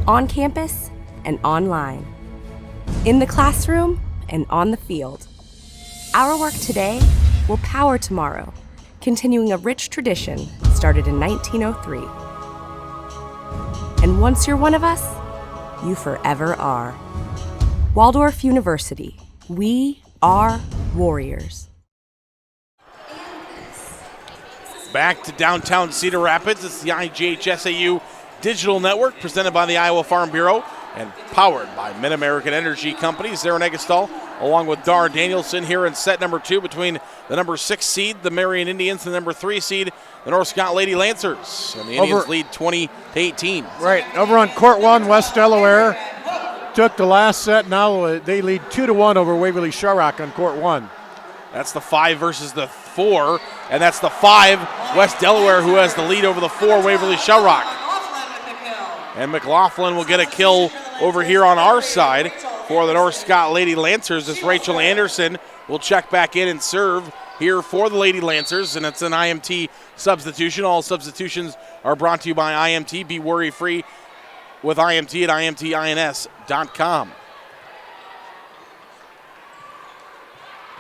S3: On campus and online. In the classroom and on the field. Our work today will power tomorrow, continuing a rich tradition started in 1903. And once you're one of us, you forever are. Waldorf University, we are warriors.
S1: Back to downtown Cedar Rapids. It's the IGHSAU Digital Network presented by the Iowa Farm Bureau and powered by Mid-American Energy Company. Zarin Eggestall along with Dar Danielson here in set number 2 between the number 6 seed, the Marion Indians, and the number 3 seed, the North Scott Lady Lancers. And the Indians lead 20-18.
S2: Right, over on Court 1, West Delaware took the last set. Now they lead 2-1 over Waverly Shellrock on Court 1.
S1: That's the 5 versus the 4, and that's the 5 West Delaware who has the lead over the 4 Waverly Shellrock. And McLaughlin will get a kill over here on our side for the North Scott Lady Lancers as Rachel Anderson will check back in and serve here for the Lady Lancers, and it's an IMT substitution. All substitutions are brought to you by IMT. Be worry-free with IMT at IMTINS.com.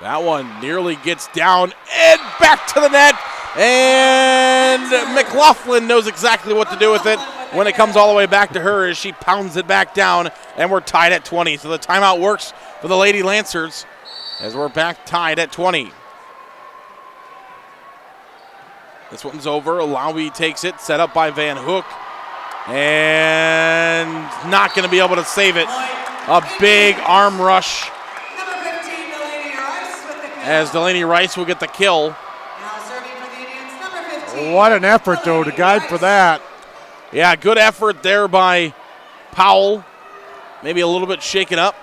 S1: That one nearly gets down and back to the net, and McLaughlin knows exactly what to do with it when it comes all the way back to her as she pounds it back down, and we're tied at 20. So the timeout works for the Lady Lancers as we're back tied at 20. This one's over. Lowy takes it, set up by Van Hook, and not going to be able to save it. A big arm rush as Delaney Rice will get the kill.
S2: What an effort, though, to guide for that.
S1: Yeah, good effort there by Powell. Maybe a little bit shaken up.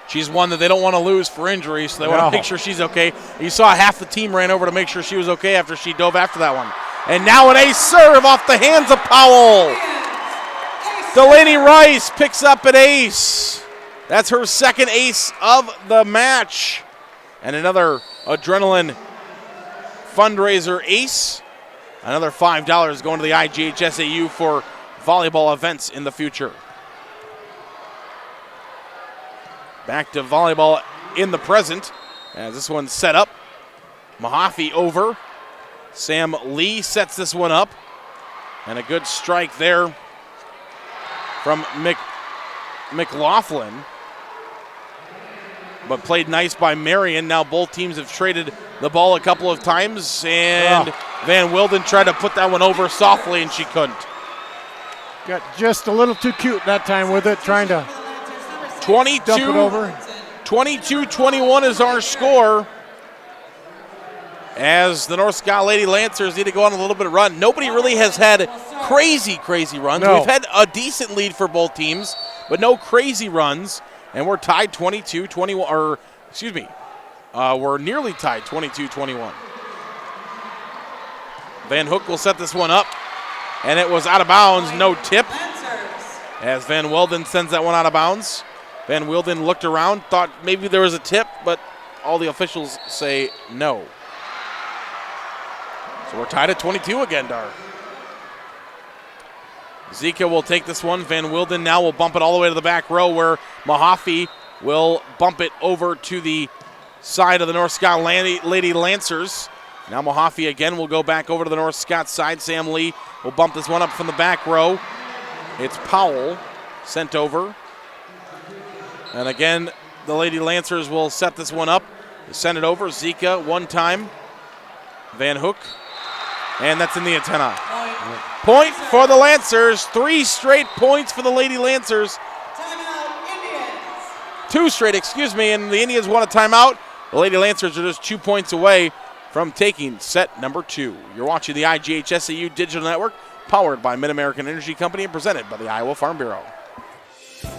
S1: She's one that they don't want to lose for injury, so they want to make sure she's okay. You saw half the team ran over to make sure she was okay after she dove after that one. And now an ace serve off the hands of Powell. Delaney Rice picks up an ace. That's her second ace of the match. And another adrenaline fundraiser ace. Another $5 going to the IGHSAU for volleyball events in the future. Back to volleyball in the present as this one's set up. Mahaffey over. Sam Lee sets this one up. And a good strike there from McLaughlin. But played nice by Marion. Now both teams have traded the ball a couple of times, and Van Wilden tried to put that one over softly, and she couldn't.
S2: Got just a little too cute that time with it, trying to dump it over.
S1: 22-21 is our score as the North Scott Lady Lancers need to go on a little bit of run. Nobody really has had crazy runs.
S2: No.
S1: We've had a decent lead for both teams, but no crazy runs. And we're tied 22-21, or excuse me, we're nearly tied 22-21. Van Hook will set this one up, and it was out of bounds, no tip, as Van Wilden sends that one out of bounds. Van Wilden looked around, thought maybe there was a tip, but all the officials say no. So we're tied at 22 again, Dar. Zika will take this one. Van Wilden now will bump it all the way to the back row where Mahaffey will bump it over to the side of the North Scott Lady Lancers. Now Mahaffey again will go back over to the North Scott side. Sam Lee will bump this one up from the back row. It's Powell sent over. And again, the Lady Lancers will set this one up. Send it over. Zika one time. Van Hook. And that's in the antenna. Point for the Lancers. 3 straight points for the Lady Lancers. 2 straight, and the Indians want a timeout. The Lady Lancers are just 2 points away from taking set number 2. You're watching the IGHSAU Digital Network, powered by Mid-American Energy Company and presented by the Iowa Farm Bureau.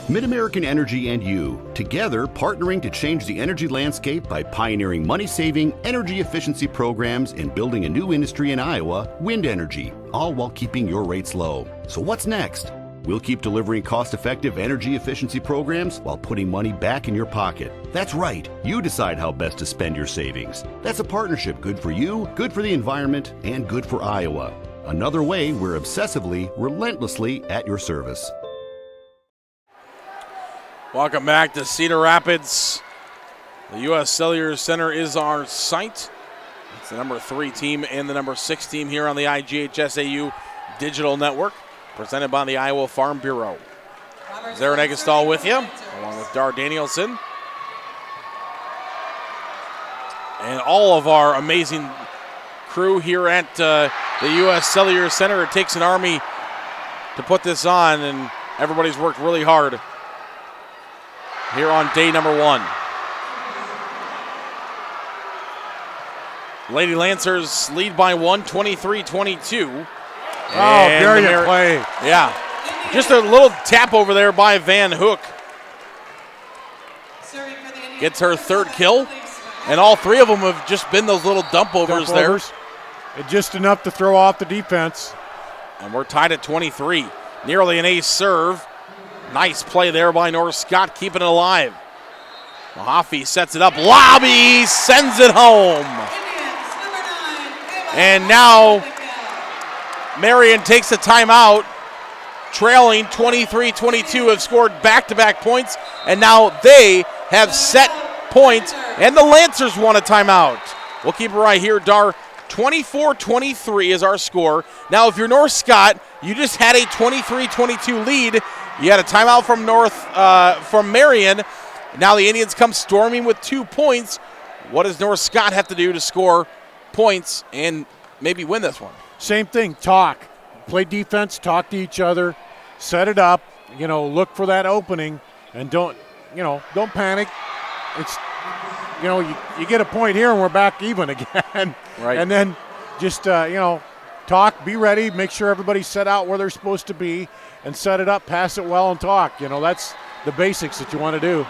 S4: Mid-American Energy and you, together partnering to change the energy landscape by pioneering money-saving, energy efficiency programs and building a new industry in Iowa, wind energy, all while keeping your rates low. So what's next? We'll keep delivering cost-effective energy efficiency programs while putting money back in your pocket. That's right. You decide how best to spend your savings. That's a partnership good for you, good for the environment, and good for Iowa. Another way we're obsessively, relentlessly at your service.
S1: Welcome back to Cedar Rapids. The U.S. Cellular Center is our site. It's the number 3 team and the number 6 team here on the IGHSAU Digital Network, presented by the Iowa Farm Bureau. Zarin Eggestal with you, along with Dar Danielson. And all of our amazing crew here at the U.S. Cellular Center. It takes an army to put this on, and everybody's worked really hard here on day number 1. Lady Lancers lead by 1, 23-22.
S2: Oh, brilliant play.
S1: Yeah. Just a little tap over there by Van Hook. Gets her 3rd kill. And all 3 of them have just been those little dump overs there.
S2: And just enough to throw off the defense.
S1: And we're tied at 23. Nearly an ace serve. Nice play there by North Scott, keeping it alive. Mahaffey sets it up. Lobby sends it home. And now Marion takes a timeout. Trailing 23-22, have scored back-to-back points. And now they have set points. And the Lancers want a timeout. We'll keep it right here, Dar. 24-23 is our score. Now, if you're North Scott, you just had a 23-22 lead. You had a timeout from Marion. Now the Indians come storming with 2 points. What does North Scott have to do to score points and maybe win this one?
S2: Same thing, talk. Play defense, talk to each other, set it up, look for that opening, and don't panic. It's, you get a point here and we're back even again.
S1: Right.
S2: And then just, talk, be ready, make sure everybody's set out where they're supposed to be, and set it up, pass it well, and talk. That's the basics that you want to do.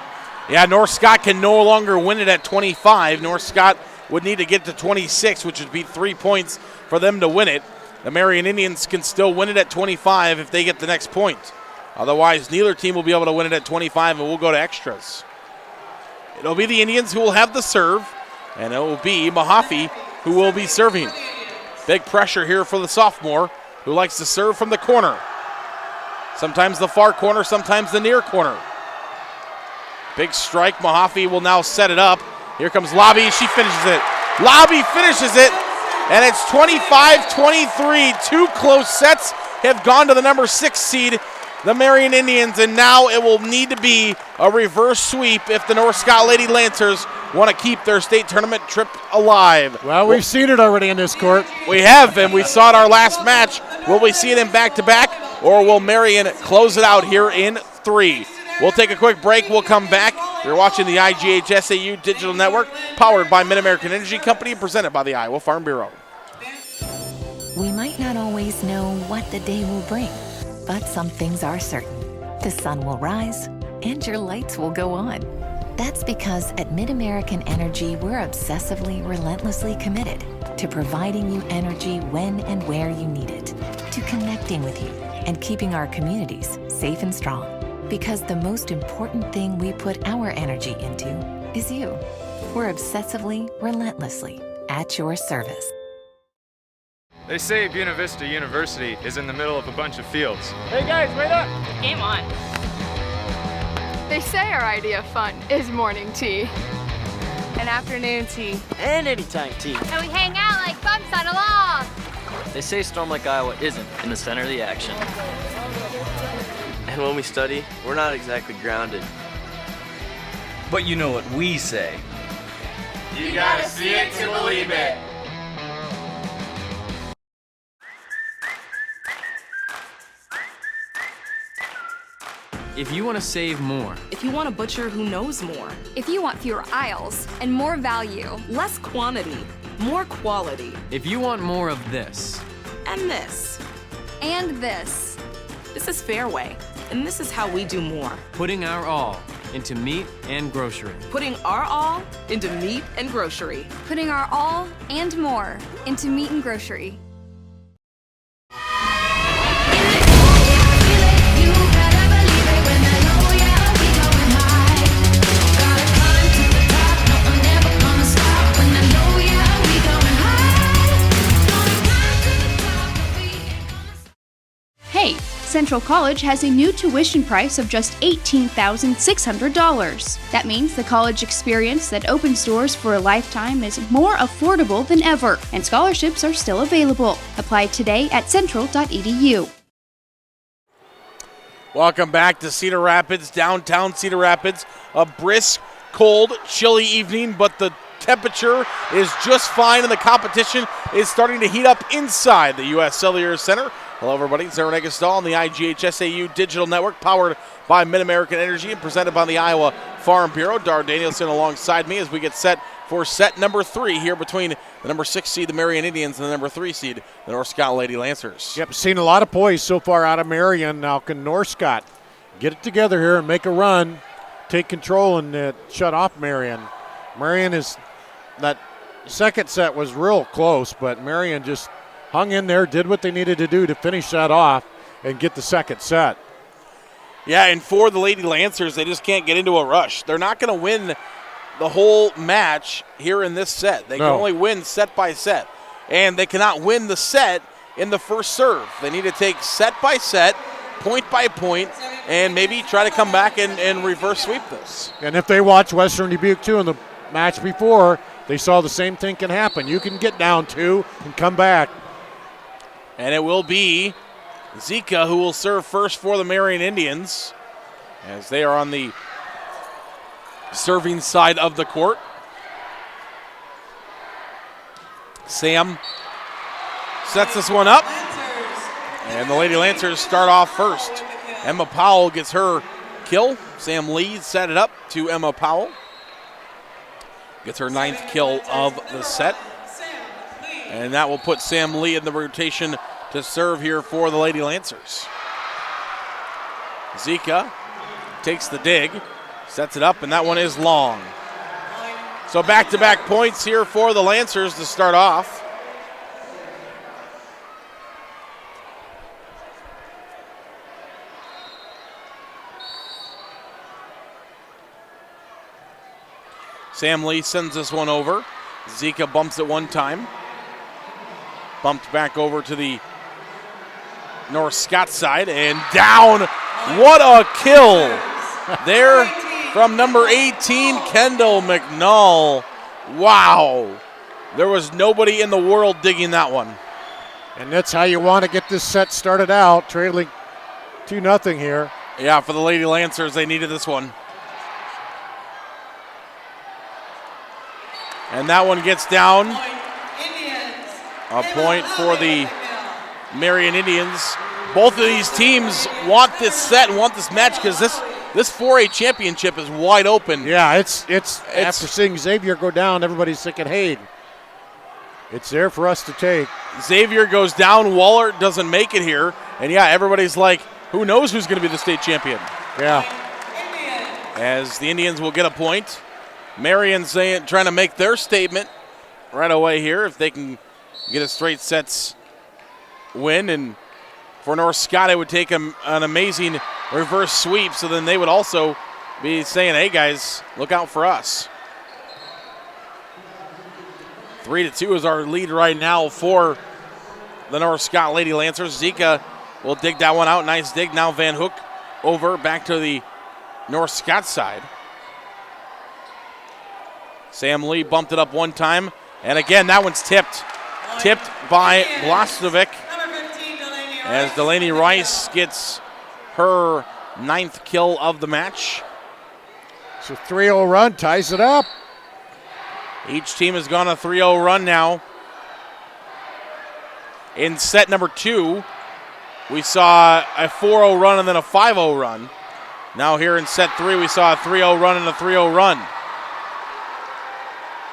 S1: Yeah, North Scott can no longer win it at 25. North Scott would need to get to 26, which would be 3 points for them to win it. The Marion Indians can still win it at 25 if they get the next point. Otherwise, neither team will be able to win it at 25, and we'll go to extras. It'll be the Indians who will have the serve, and it will be Mahaffey who will be serving. Big pressure here for the sophomore, who likes to serve from the corner. Sometimes the far corner, sometimes the near corner. Big strike. Mahaffey will now set it up. Here comes Lobby. She finishes it. Lobby finishes it, and it's 25-23. 2 close sets have gone to the number 6 seed, the Marion Indians, and now it will need to be a reverse sweep if the North Scott Lady Lancers want to keep their state tournament trip alive.
S2: Well, we've seen it already in this court.
S1: We have, and we saw it our last match. Will we see it in back-to-back, or will Marion close it out here in 3? We'll take a quick break. We'll come back. You're watching the IGHSAU Digital Network, powered by Mid-American Energy Company, presented by the Iowa Farm Bureau.
S18: We might not always know what the day will bring, but some things are certain. The sun will rise, and your lights will go on. That's because at Mid-American Energy, we're obsessively, relentlessly committed to providing you energy when and where you need it, to connecting with you and keeping our communities safe and strong. Because the most important thing we put our energy into is you. We're obsessively, relentlessly at your service.
S5: They say Buena Vista University is in the middle of a bunch of fields.
S19: Hey guys, wait up!
S6: Game on. They say our idea of fun is morning tea.
S17: And afternoon tea.
S7: And anytime tea.
S17: And we hang out like bumps on a log.
S7: They say Storm Lake, Iowa isn't in the center of the action. And when we study, we're not exactly grounded.
S8: But you know what we say.
S22: You gotta see it to believe it.
S8: If you want to save more.
S9: If you want a butcher who knows more.
S6: If you want fewer aisles and more value.
S9: Less quantity, more quality.
S8: If you want more of this.
S9: And this.
S6: And this.
S9: This is Fairway, and this is how we do more.
S8: Putting our all into meat and grocery.
S9: Putting our all into meat and grocery.
S6: Putting our all and more into meat and grocery.
S23: Hey,
S10: Central College has a new tuition price of just $18,600. That means the college experience that opens doors for a lifetime is more affordable than ever, and scholarships are still available. Apply today at central.edu.
S1: Welcome back to Cedar Rapids, downtown Cedar Rapids. A brisk, cold, chilly evening, but the temperature is just fine, and the competition is starting to heat up inside the U.S. Cellular Center. Hello, everybody. It's Aaron Eggestal on the IGHSAU Digital Network, powered by Mid-American Energy and presented by the Iowa Farm Bureau. Dar Danielson alongside me as we get set for set number 3 here between the number 6 seed, the Marion Indians, and the number 3 seed, the North Scott Lady Lancers.
S2: Yep, seen a lot of poise so far out of Marion. Now can North Scott get it together here and make a run, take control, and shut off Marion. Marion is, that second set was real close, but Marion just hung in there, did what they needed to do to finish that off and get the second set.
S1: Yeah, and for the Lady Lancers, they just can't get into a rush. They're not going to win the whole match here in this set. They can only win set by set, and they cannot win the set in the first serve. They need to take set by set, point by point, and maybe try to come back and reverse sweep this.
S2: And if they watch Western Dubuque too in the match before, they saw the same thing can happen. You can get down 2 and come back.
S1: And it will be Zika who will serve first for the Marion Indians as they are on the serving side of the court. Sam sets this one up, and the Lady Lancers start off first. Emma Powell gets her kill. Sam Lee set it up to Emma Powell. Gets her 9th kill of the set. And that will put Sam Lee in the rotation to serve here for the Lady Lancers. Zika takes the dig, sets it up, and that one is long. So back-to-back points here for the Lancers to start off. Sam Lee sends this one over. Zika bumps it one time. Bumped back over to the North Scott side and down. What a kill there from number 18, Kendall McNall. Wow. There was nobody in the world digging that one.
S2: And that's how you want to get this set started out, trailing 2-0 here.
S1: Yeah, for the Lady Lancers, they needed this one. And that one gets down. A point for the Marion Indians. Both of these teams want this set and want this match because this 4A championship is wide open.
S2: Yeah, it's after seeing Xavier go down, everybody's thinking, hey, it's there for us to take.
S1: Xavier goes down, Waller doesn't make it here, and yeah, everybody's like, who knows who's going to be the state champion?
S2: Yeah.
S1: As the Indians will get a point. Marion trying to make their statement right away here if they can get a straight sets win. And for North Scott, it would take an amazing reverse sweep, so then they would also be saying, hey guys, look out for us. 3-2 is our lead right now for the North Scott Lady Lancers. Zika will dig that one out. Nice dig. Now Van Hook over back to the North Scott side. Sam Lee bumped it up one time. And again, that one's tipped. Tipped by Blastovic as Delaney Rice gets her 9th kill of the match.
S2: So 3-0 run ties it up.
S1: Each team has gone a 3-0 run now. In set number 2, we saw a 4-0 run and then a 5-0 run. Now here in set 3, we saw a 3-0 run and a 3-0 run.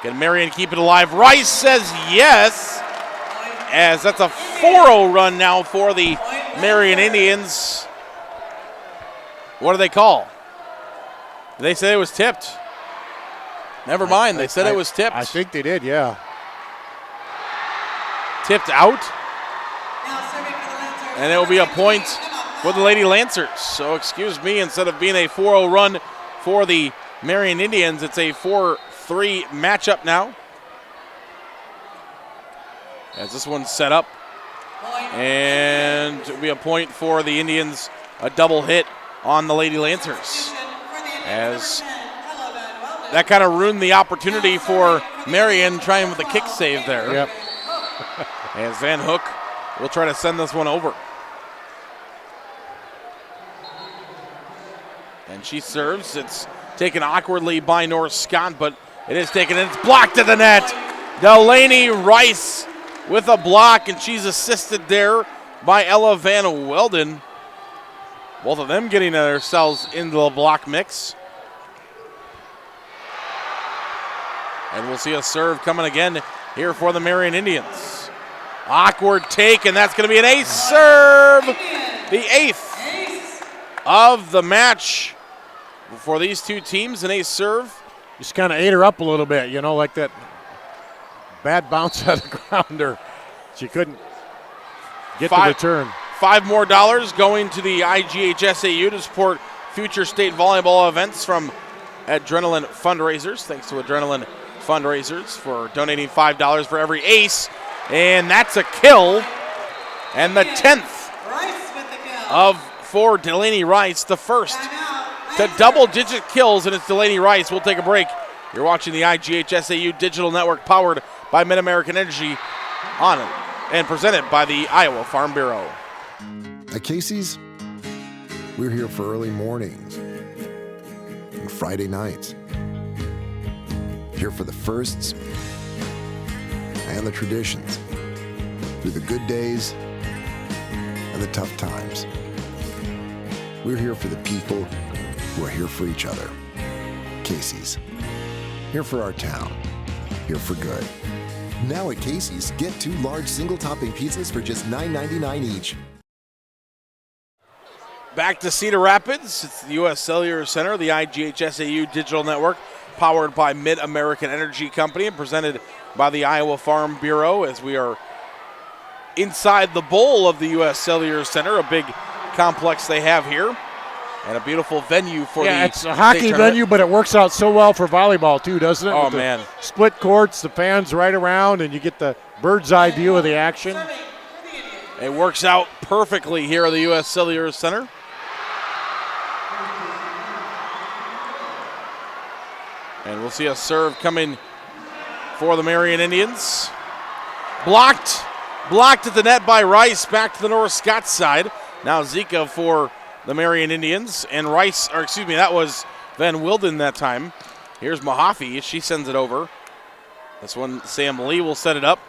S1: Can Marion keep it alive? Rice says yes, as that's a 4-0 run now for the Marion Indians. What do they call? They said it was tipped. Never mind, they said it was tipped.
S2: I think they did, yeah.
S1: Tipped out. And it will be a point for the Lady Lancers. So excuse me, instead of being a 4-0 run for the Marion Indians, it's a 4-3 matchup now. As this one's set up. And it'll be a point for the Indians, a double hit on the Lady Lancers. As that kind of ruined the opportunity for Marion trying with the kick save there.
S2: Yep.
S1: As Van Hook will try to send this one over. And she serves. It's taken awkwardly by North Scott, but it is taken and it's blocked at the net. Delaney Rice with a block, and she's assisted there by Ella Van Welden. Both of them getting themselves into the block mix. And we'll see a serve coming again here for the Marion Indians. Awkward take, and that's going to be an ace serve. The 8th of the match for these two teams, an ace serve.
S2: Just kind of ate her up a little bit, you know, like that bad bounce out of the grounder. She couldn't get the return.
S1: $5 more going to the IGHSAU to support future state volleyball events from Adrenaline Fundraisers. Thanks to Adrenaline Fundraisers for donating $5 for every ace. And that's a kill. And the 10th for Delaney Rice, the first to double-digit kills, and it's Delaney Rice. We'll take a break. You're watching the IGHSAU Digital Network powered by Mid-American Energy on and presented by the Iowa Farm Bureau.
S11: At Casey's, we're here for early mornings and Friday nights. Here for the firsts and the traditions, through the good days and the tough times. We're here for the people who are here for each other. Casey's, here for our town, here for good. Now at Casey's, get 2 large single-topping pizzas for just $9.99 each.
S1: Back to Cedar Rapids. It's the U.S. Cellular Center, the IGHSAU Digital Network, powered by Mid-American Energy Company and presented by the Iowa Farm Bureau, as we are inside the bowl of the U.S. Cellular Center, a big complex they have here, and a beautiful venue for the
S2: it's a hockey venue, but it works out so well for volleyball too, doesn't it?
S1: Oh,
S2: with
S1: man.
S2: Split courts, the fans right around, and you get the bird's eye view of the action.
S1: It works out perfectly here at the U.S. Cellular Center. And we'll see a serve coming for the Marion Indians. Blocked at the net by Rice, back to the North Scott side. Now Zika for the Marion Indians, and Rice, or excuse me, that was Van Wilden that time. Here's Mahaffey, she sends it over. This one, Sam Lee will set it up.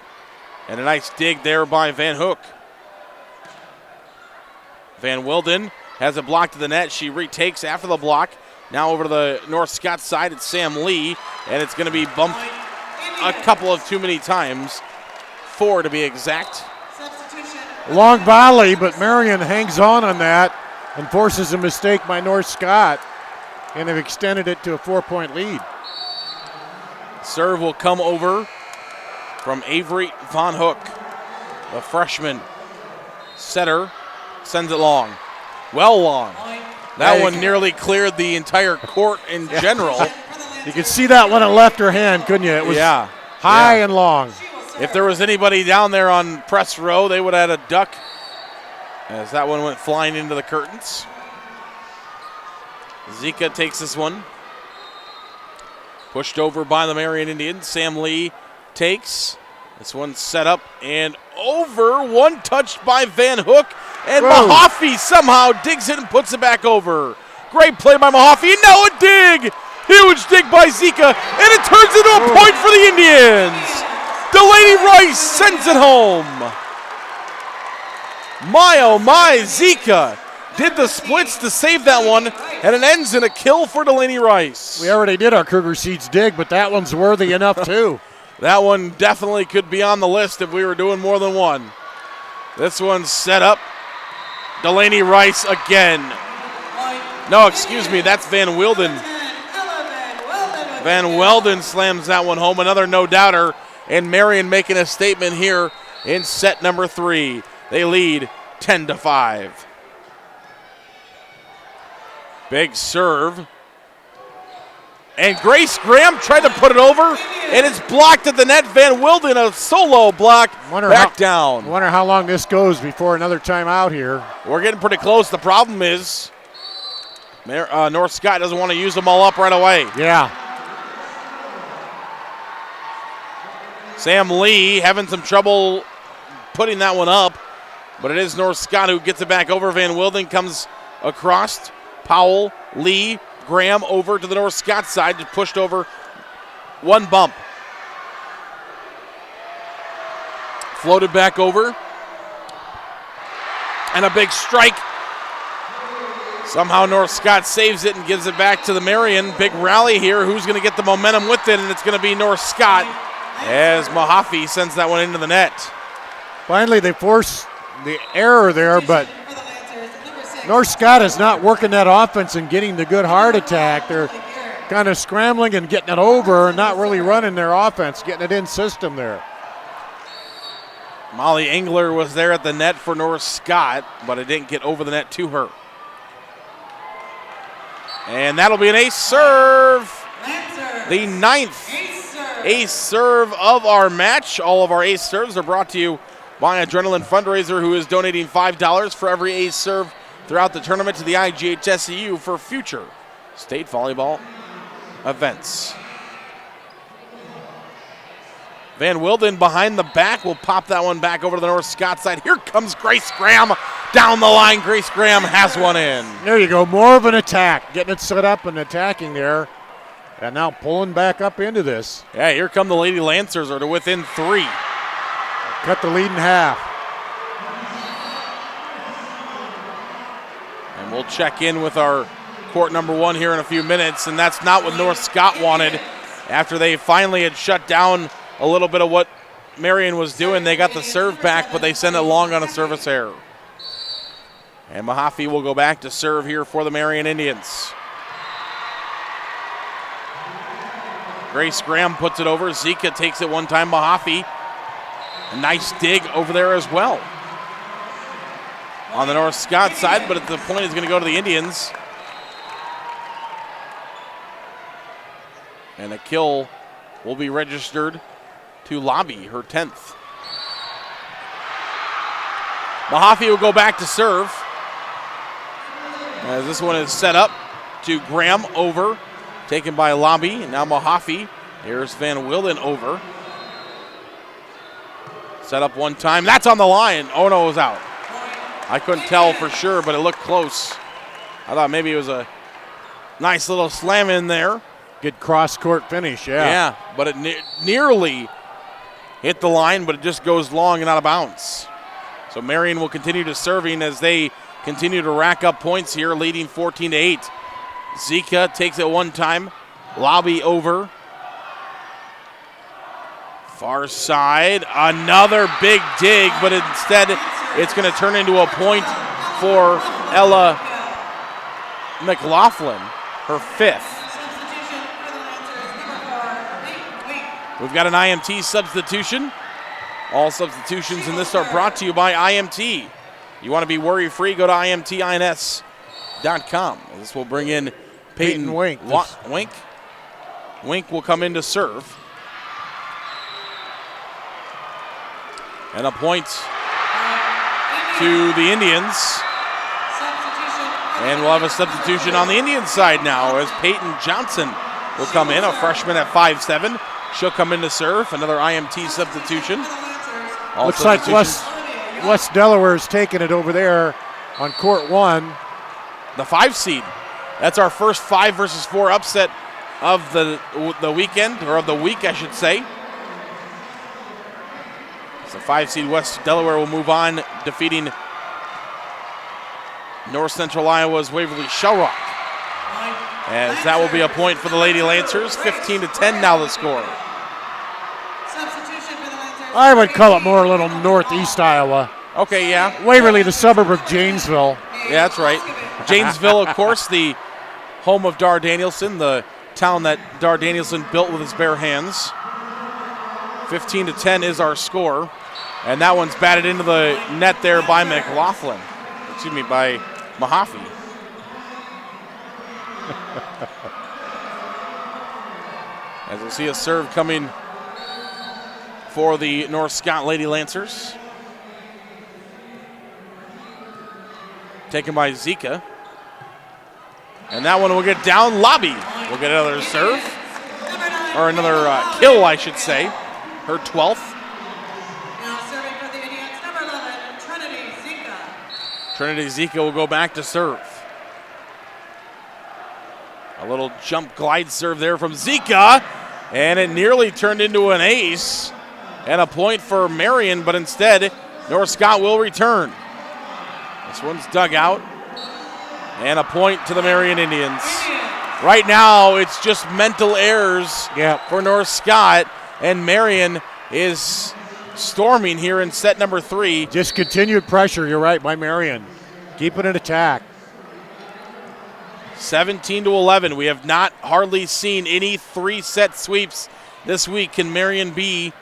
S1: And a nice dig there by Van Hook. Van Wilden has it blocked to the net. She retakes after the block. Now over to the North Scott side, it's Sam Lee, and it's going to be bumped a couple of too many times. 4 to be exact.
S2: Long volley, but Marion hangs on that and forces a mistake by North Scott, and have extended it to a 4-point lead.
S1: Serve will come over from Avery Von Hook, the freshman setter, sends it long. Well long. That one nearly cleared the entire court in general.
S2: You could see that when it left her hand, couldn't you? It was high and long.
S1: If there was anybody down there on press row, they would have had a duck, as that one went flying into the curtains. Zika takes this one. Pushed over by the Marion Indians. Sam Lee takes. This one set up and over. One touched by Van Hook. And Mahaffey somehow digs it and puts it back over. Great play by Mahaffey. Now a dig. Huge dig by Zika. And it turns into a point for the Indians. Delaney Rice sends it home. My, oh my, Zika did the splits to save that one. And it ends in a kill for Delaney Rice.
S2: We already did our Cougar Seeds dig, but that one's worthy enough too.
S1: That one definitely could be on the list if we were doing more than one. This one's set up. Delaney Rice again. No, excuse me, that's Van Wilden. Van Welden slams that one home. Another no-doubter. And Marion making a statement here in set number 3. They lead 10-5. Big serve. And Grace Graham tried to put it over, And it's blocked at the net. Van Wilden, a solo block, down.
S2: I wonder how long this goes before another timeout here.
S1: We're getting pretty close. The problem is North Scott doesn't want to use them all up right away.
S2: Yeah.
S1: Sam Lee having some trouble putting that one up, but it is North Scott who gets it back over. Van Wilden comes across. Powell, Lee, Graham over to the North Scott side, just pushed over. One bump. Floated back over. And a big strike. Somehow North Scott saves it and gives it back to the Marion. Big rally here. Who's going to get the momentum with it? And it's going to be North Scott as Mahaffey sends that one into the net.
S2: Finally, they force the error there, but North Scott is not working that offense and getting the good hard attack. They're kind of scrambling and getting it over and not really running their offense, getting it in system there.
S1: Molly Engler was there at the net for North Scott, but it didn't get over the net to her. And that'll be an ace serve. The 9th ace serve of our match. All of our ace serves are brought to you by Adrenaline Fundraiser, who is donating $5 for every ace serve throughout the tournament to the IGHSAU for future state volleyball events. Van Wilden behind the back will pop that one back over to the North Scott side. Here comes Grace Graham down the line. Grace Graham has one in.
S2: There you go, more of an attack, getting it set up and attacking there, and now pulling back up into this.
S1: Yeah, here come the Lady Lancers, are to within 3.
S2: Cut the lead in half.
S1: And we'll check in with our court number 1 here in a few minutes, and that's not what North Scott wanted. After they finally had shut down a little bit of what Marion was doing, they got the serve back, but they sent it long on a service error. And Mahaffey will go back to serve here for the Marion Indians. Grace Graham puts it over. Zika takes it one time. Mahaffey, a nice dig over there as well on the North Scott side, but at the point is going to go to the Indians. And a kill will be registered to Lobby, her 10th. Mahaffey will go back to serve as this one is set up to Graham over, taken by Lobby. And now Mahaffey. Here's Van Wilden over. Set up one time. That's on the line. Oh no, it was out. I couldn't tell for sure, but it looked close. I thought maybe it was a nice little slam in there.
S2: Good cross-court finish, yeah.
S1: Yeah, but it nearly hit the line, but it just goes long and out of bounds. So Marion will continue to serving as they continue to rack up points here, leading 14-8. Zika takes it one time. Lobby over. Far side, another big dig, but instead it's going to turn into a point for Ella McLaughlin, her 5th. We've got an IMT substitution. All substitutions in this are brought to you by IMT. You want to be worry-free, go to IMTINS.com. This will bring in Peyton
S2: Wink.
S1: Wink will come in to serve. And a point to the Indians. And we'll have a substitution on the Indian side now as Peyton Johnson will come in, a freshman at 5'7". She'll come in to serve. Another IMT substitution.
S2: Looks like West Delaware's taking it over there on court 1.
S1: The 5 seed. That's our first 5 versus 4 upset of the weekend, or of the week, I should say. So 5 seed West Delaware will move on, defeating North Central Iowa's Waverly Shellrock. As that will be a point for the Lady Lancers. 15-10 now the score.
S2: I would call it more a little northeast Iowa.
S1: Okay, yeah.
S2: Waverly, the suburb of Janesville.
S1: Yeah, that's right. Janesville, of course, the home of Dar Danielson, the town that Dar Danielson built with his bare hands. 15-10 is our score. And that one's batted into the net there by McLaughlin. Excuse me, by Mahaffey. As we'll see a serve coming for the North Scott Lady Lancers. Taken by Zika. And that one will get down. Lobby will get another serve. Or another kill, I should say. Her 12th.
S12: Now serving for the Indians, number 11, Trinity Zika.
S1: Trinity Zika will go back to serve. A little jump glide serve there from Zika. And it nearly turned into an ace. And a point for Marion, but instead, North Scott will return. This one's dug out. And a point to the Marion Indians. Right now, it's just mental errors for North Scott, and Marion is storming here in set number 3.
S2: Just continued pressure, you're right, by Marion. Keep it in attack.
S1: 17-11. We have not hardly seen any 3-set sweeps this week. Can Marion be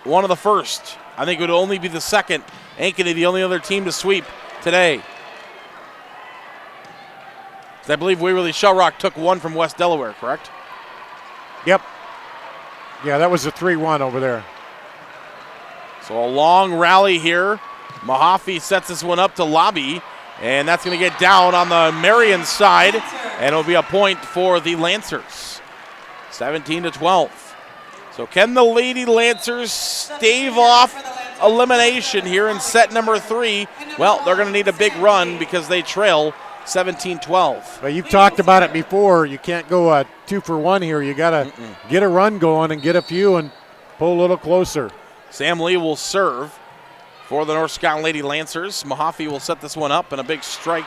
S1: one of the first? I think it would only be the second. Ankeny, the only other team to sweep today. I believe Waverly Shellrock took one from West Delaware, correct?
S2: Yep. Yeah, that was a 3-1 over there.
S1: So a long rally here. Mahaffey sets this one up to Lobby, and that's going to get down on the Marion side, and it'll be a point for the Lancers. 17-12. So can the Lady Lancers stave off elimination here in set number 3? Well, they're going to need a big run because they trail 17-12.
S2: Well, you've talked about it before. You can't go 2 for 1 here. You got to get a run going and get a few and pull a little closer.
S1: Sam Lee will serve for the North Scott Lady Lancers. Mahaffey will set this one up and a big strike.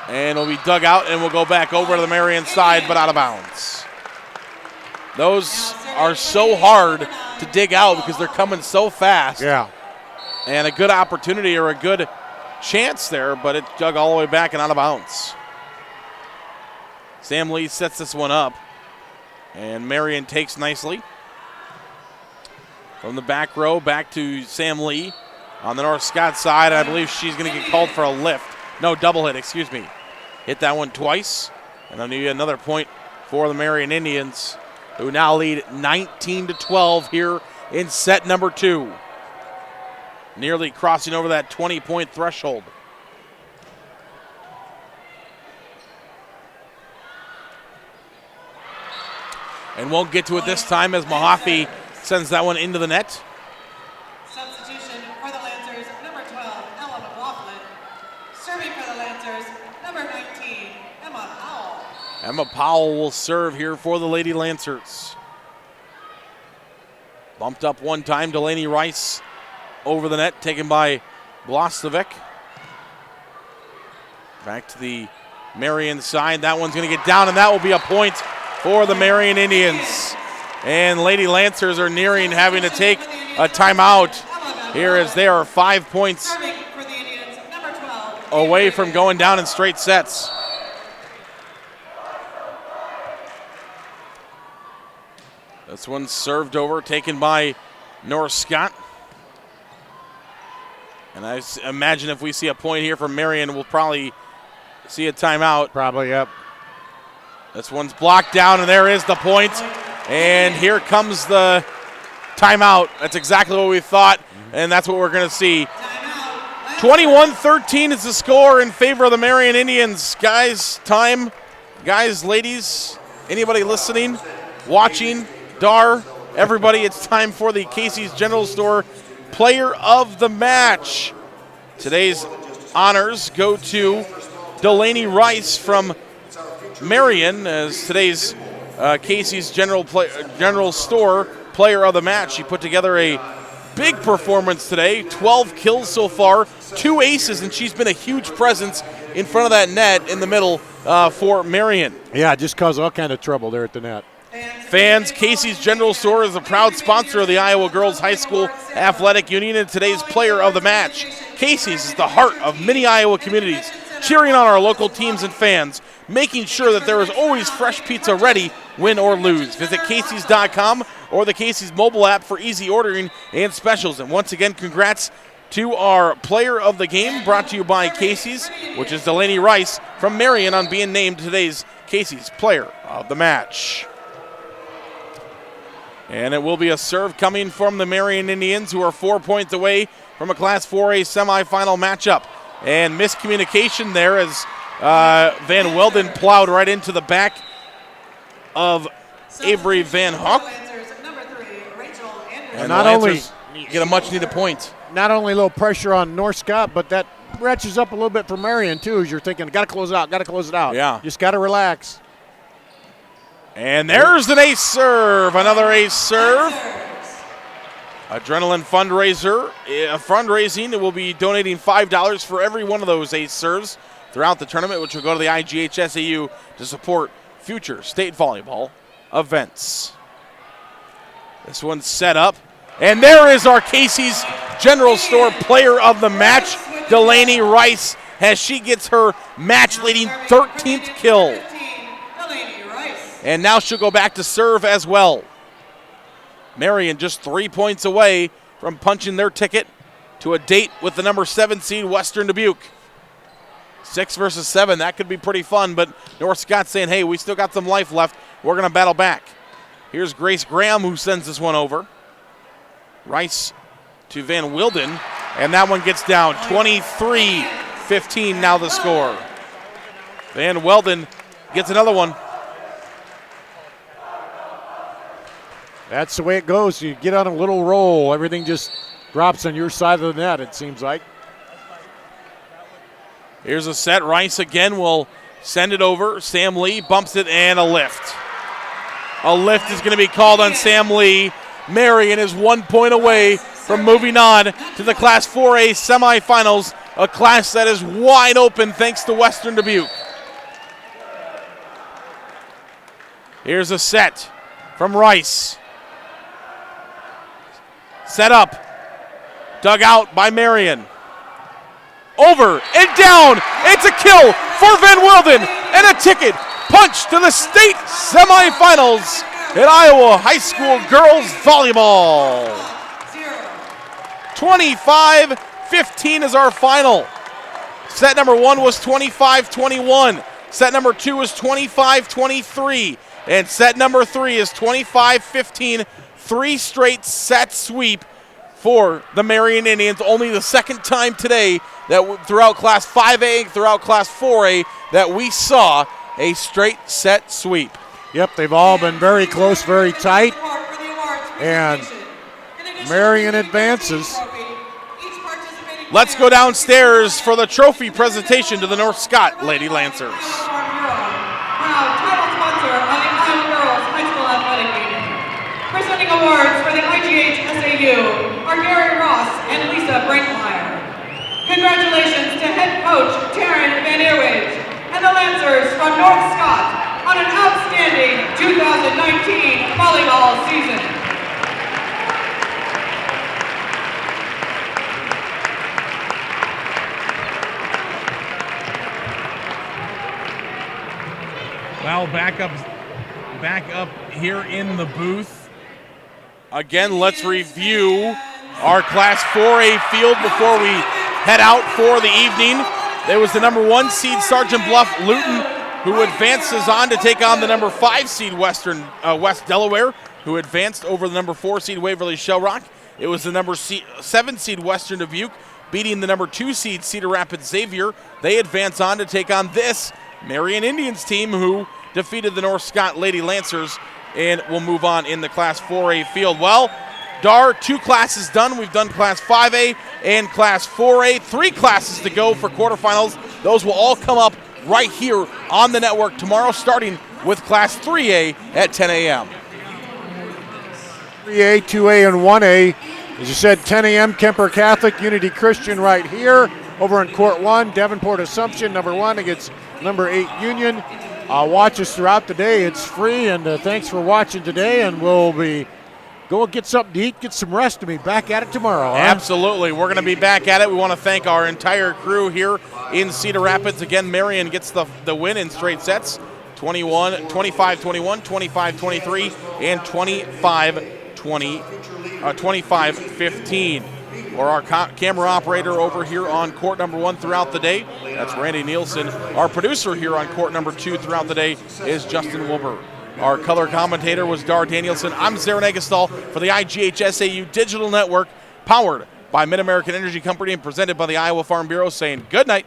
S1: And it'll be dug out and we'll go back over to the Marion side, but out of bounds. Those are so hard to dig out because they're coming so fast.
S2: Yeah.
S1: And a good opportunity or a good chance there, but it dug all the way back and out of bounds. Sam Lee sets this one up, and Marion takes nicely. From the back row, back to Sam Lee on the North Scott side. I believe she's going to get called for a lift. No, double hit, excuse me. Hit that one twice, and then you get another point for the Marion Indians, who now lead 19-12 here in set number 2. Nearly crossing over that 20-point threshold. And won't get to it this time as Mahaffey sends that one into the net.
S12: Substitution for the Lancers, number 12, Ella McLaughlin. Serving for the Lancers, number 19, Emma Powell.
S1: Emma Powell will serve here for the Lady Lancers. Bumped up one time, Delaney Rice over the net, taken by Blastovic. Back to the Marion side. That one's going to get down, and that will be a point for the Marion Indians. And Lady Lancers are nearing having to take a timeout here as they are 5 points away from going down in straight sets. This one's served over, taken by North Scott. And I imagine if we see a point here from Marion, we'll probably see a timeout.
S2: Probably, yep.
S1: This one's blocked down, and there is the point. And here comes the timeout. That's exactly what we thought, and that's what we're going to see. 21-13 is the score in favor of the Marion Indians. Guys, time. Guys, ladies, anybody listening, watching, Dar, everybody, it's time for the Casey's General Store Player of the Match. Today's honors go to Delaney Rice from Marion as today's Casey's General Store Player of the Match. She put together a big performance today, 12 kills so far, 2 aces, and she's been a huge presence in front of that net in the middle for Marion.
S2: Yeah, just caused all kind of trouble there at the net.
S1: Fans, Casey's General Store is a proud sponsor of the Iowa Girls High School Athletic Union and today's Player of the Match. Casey's is the heart of many Iowa communities, cheering on our local teams and fans, making sure that there is always fresh pizza ready, win or lose. Visit Casey's.com or the Casey's mobile app for easy ordering and specials. And once again, congrats to our player of the game, brought to you by Casey's, which is Delaney Rice from Marion, on being named today's Casey's player of the match. And it will be a serve coming from the Marion Indians, who are 4 points away from a Class 4A semifinal matchup. And miscommunication there as Van Welden plowed right into the back of Avery Van Hook. And
S2: not only
S1: get a much-needed point.
S2: Not only a little pressure on North Scott, but that ratchets up a little bit for Marion, too, as you're thinking, got to close it out, got to close it out.
S1: Yeah.
S2: Just got to relax.
S1: And there's an ace serve, another ace serve. Adrenaline fundraising. It will be donating $5 for every one of those ace serves throughout the tournament, which will go to the IGHSAU to support future state volleyball events. This one's set up. And there is our Casey's General Store player of the match, Delaney Rice, as she gets her match-leading 13th kill. And now she'll go back to serve as well. Marion just 3 points away from punching their ticket to a date with the number 7 seed Western Dubuque. 6 versus 7, that could be pretty fun, but North Scott saying, hey, we still got some life left. We're going to battle back. Here's Grace Graham, who sends this one over. Rice to Van Wilden, and that one gets down. 23-15 now the score. Van Welden gets another one.
S2: That's the way it goes. You get on a little roll, everything just drops on your side of the net, it seems like.
S1: Here's a set. Rice again will send it over. Sam Lee bumps it, and a lift. A lift is going to be called on Sam Lee. Marion is 1 point away from moving on to the Class 4A semifinals, a class that is wide open thanks to Western Dubuque. Here's a set from Rice. Set up, dug out by Marion. Over and down. It's a kill for Van Wilden and a ticket punch to the state semifinals in Iowa High School Girls Volleyball. 25-15 is our final. Set number 1 was 25-21. Set number 2 was 25-23. And set number 3 is 25-15. 3 straight set sweep for the Marion Indians. Only the second time today that throughout Class 5A, throughout Class 4A, that we saw a straight set sweep.
S2: Yep, they've all been very close, very tight. And Marion advances.
S1: Let's go downstairs for the trophy presentation to the North Scott Lady Lancers.
S12: Proud title sponsor of the Iowa Girls High School Athletic Union. Presenting awards for the IGHSAU are Gary Ross and Lisa Brinkmeyer. Congratulations to head coach Taryn Van Eerwege and the Lancers from North Scott on an outstanding 2019 volleyball season.
S1: Well, back up here in the booth. Again, let's review our Class 4A field before we head out for the evening. There was the number 1 seed Sergeant Bluff Luton, who advances on to take on the number 5 seed West Delaware, who advanced over the number 4 seed Waverly Shellrock. It was the number 7 seed Western Dubuque, beating the number 2 seed Cedar Rapids Xavier. They advance on to take on this Marion Indians team, who defeated the North Scott Lady Lancers, and will move on in the Class 4A field. Well, Dar, 2 classes done. We've done Class 5A and Class 4A. 3 classes to go for quarterfinals. Those will all come up right here on the network tomorrow, starting with Class 3A at 10 a.m.
S2: 3A, 2A, and 1A. As you said, 10 a.m. Kemper Catholic Unity Christian right here. Over in Court 1, Davenport Assumption, number 1 against number 8 Union. Watch us throughout the day. It's free, and thanks for watching today, and we'll be go get something to eat, get some rest, and be back at it tomorrow. Huh?
S1: Absolutely. We're going to be back at it. We want to thank our entire crew here in Cedar Rapids. Again, Marion gets the win in straight sets, 25-21, 25-23, and 25-15. or our camera operator over here on court number 1 throughout the day, that's Randy Nielsen. Our producer here on court number 2 throughout the day is Justin Wilbur. Our color commentator was Dar Danielson. I'm Zarin Egestal for the IGHSAU Digital Network, powered by Mid-American Energy Company and presented by the Iowa Farm Bureau, saying good night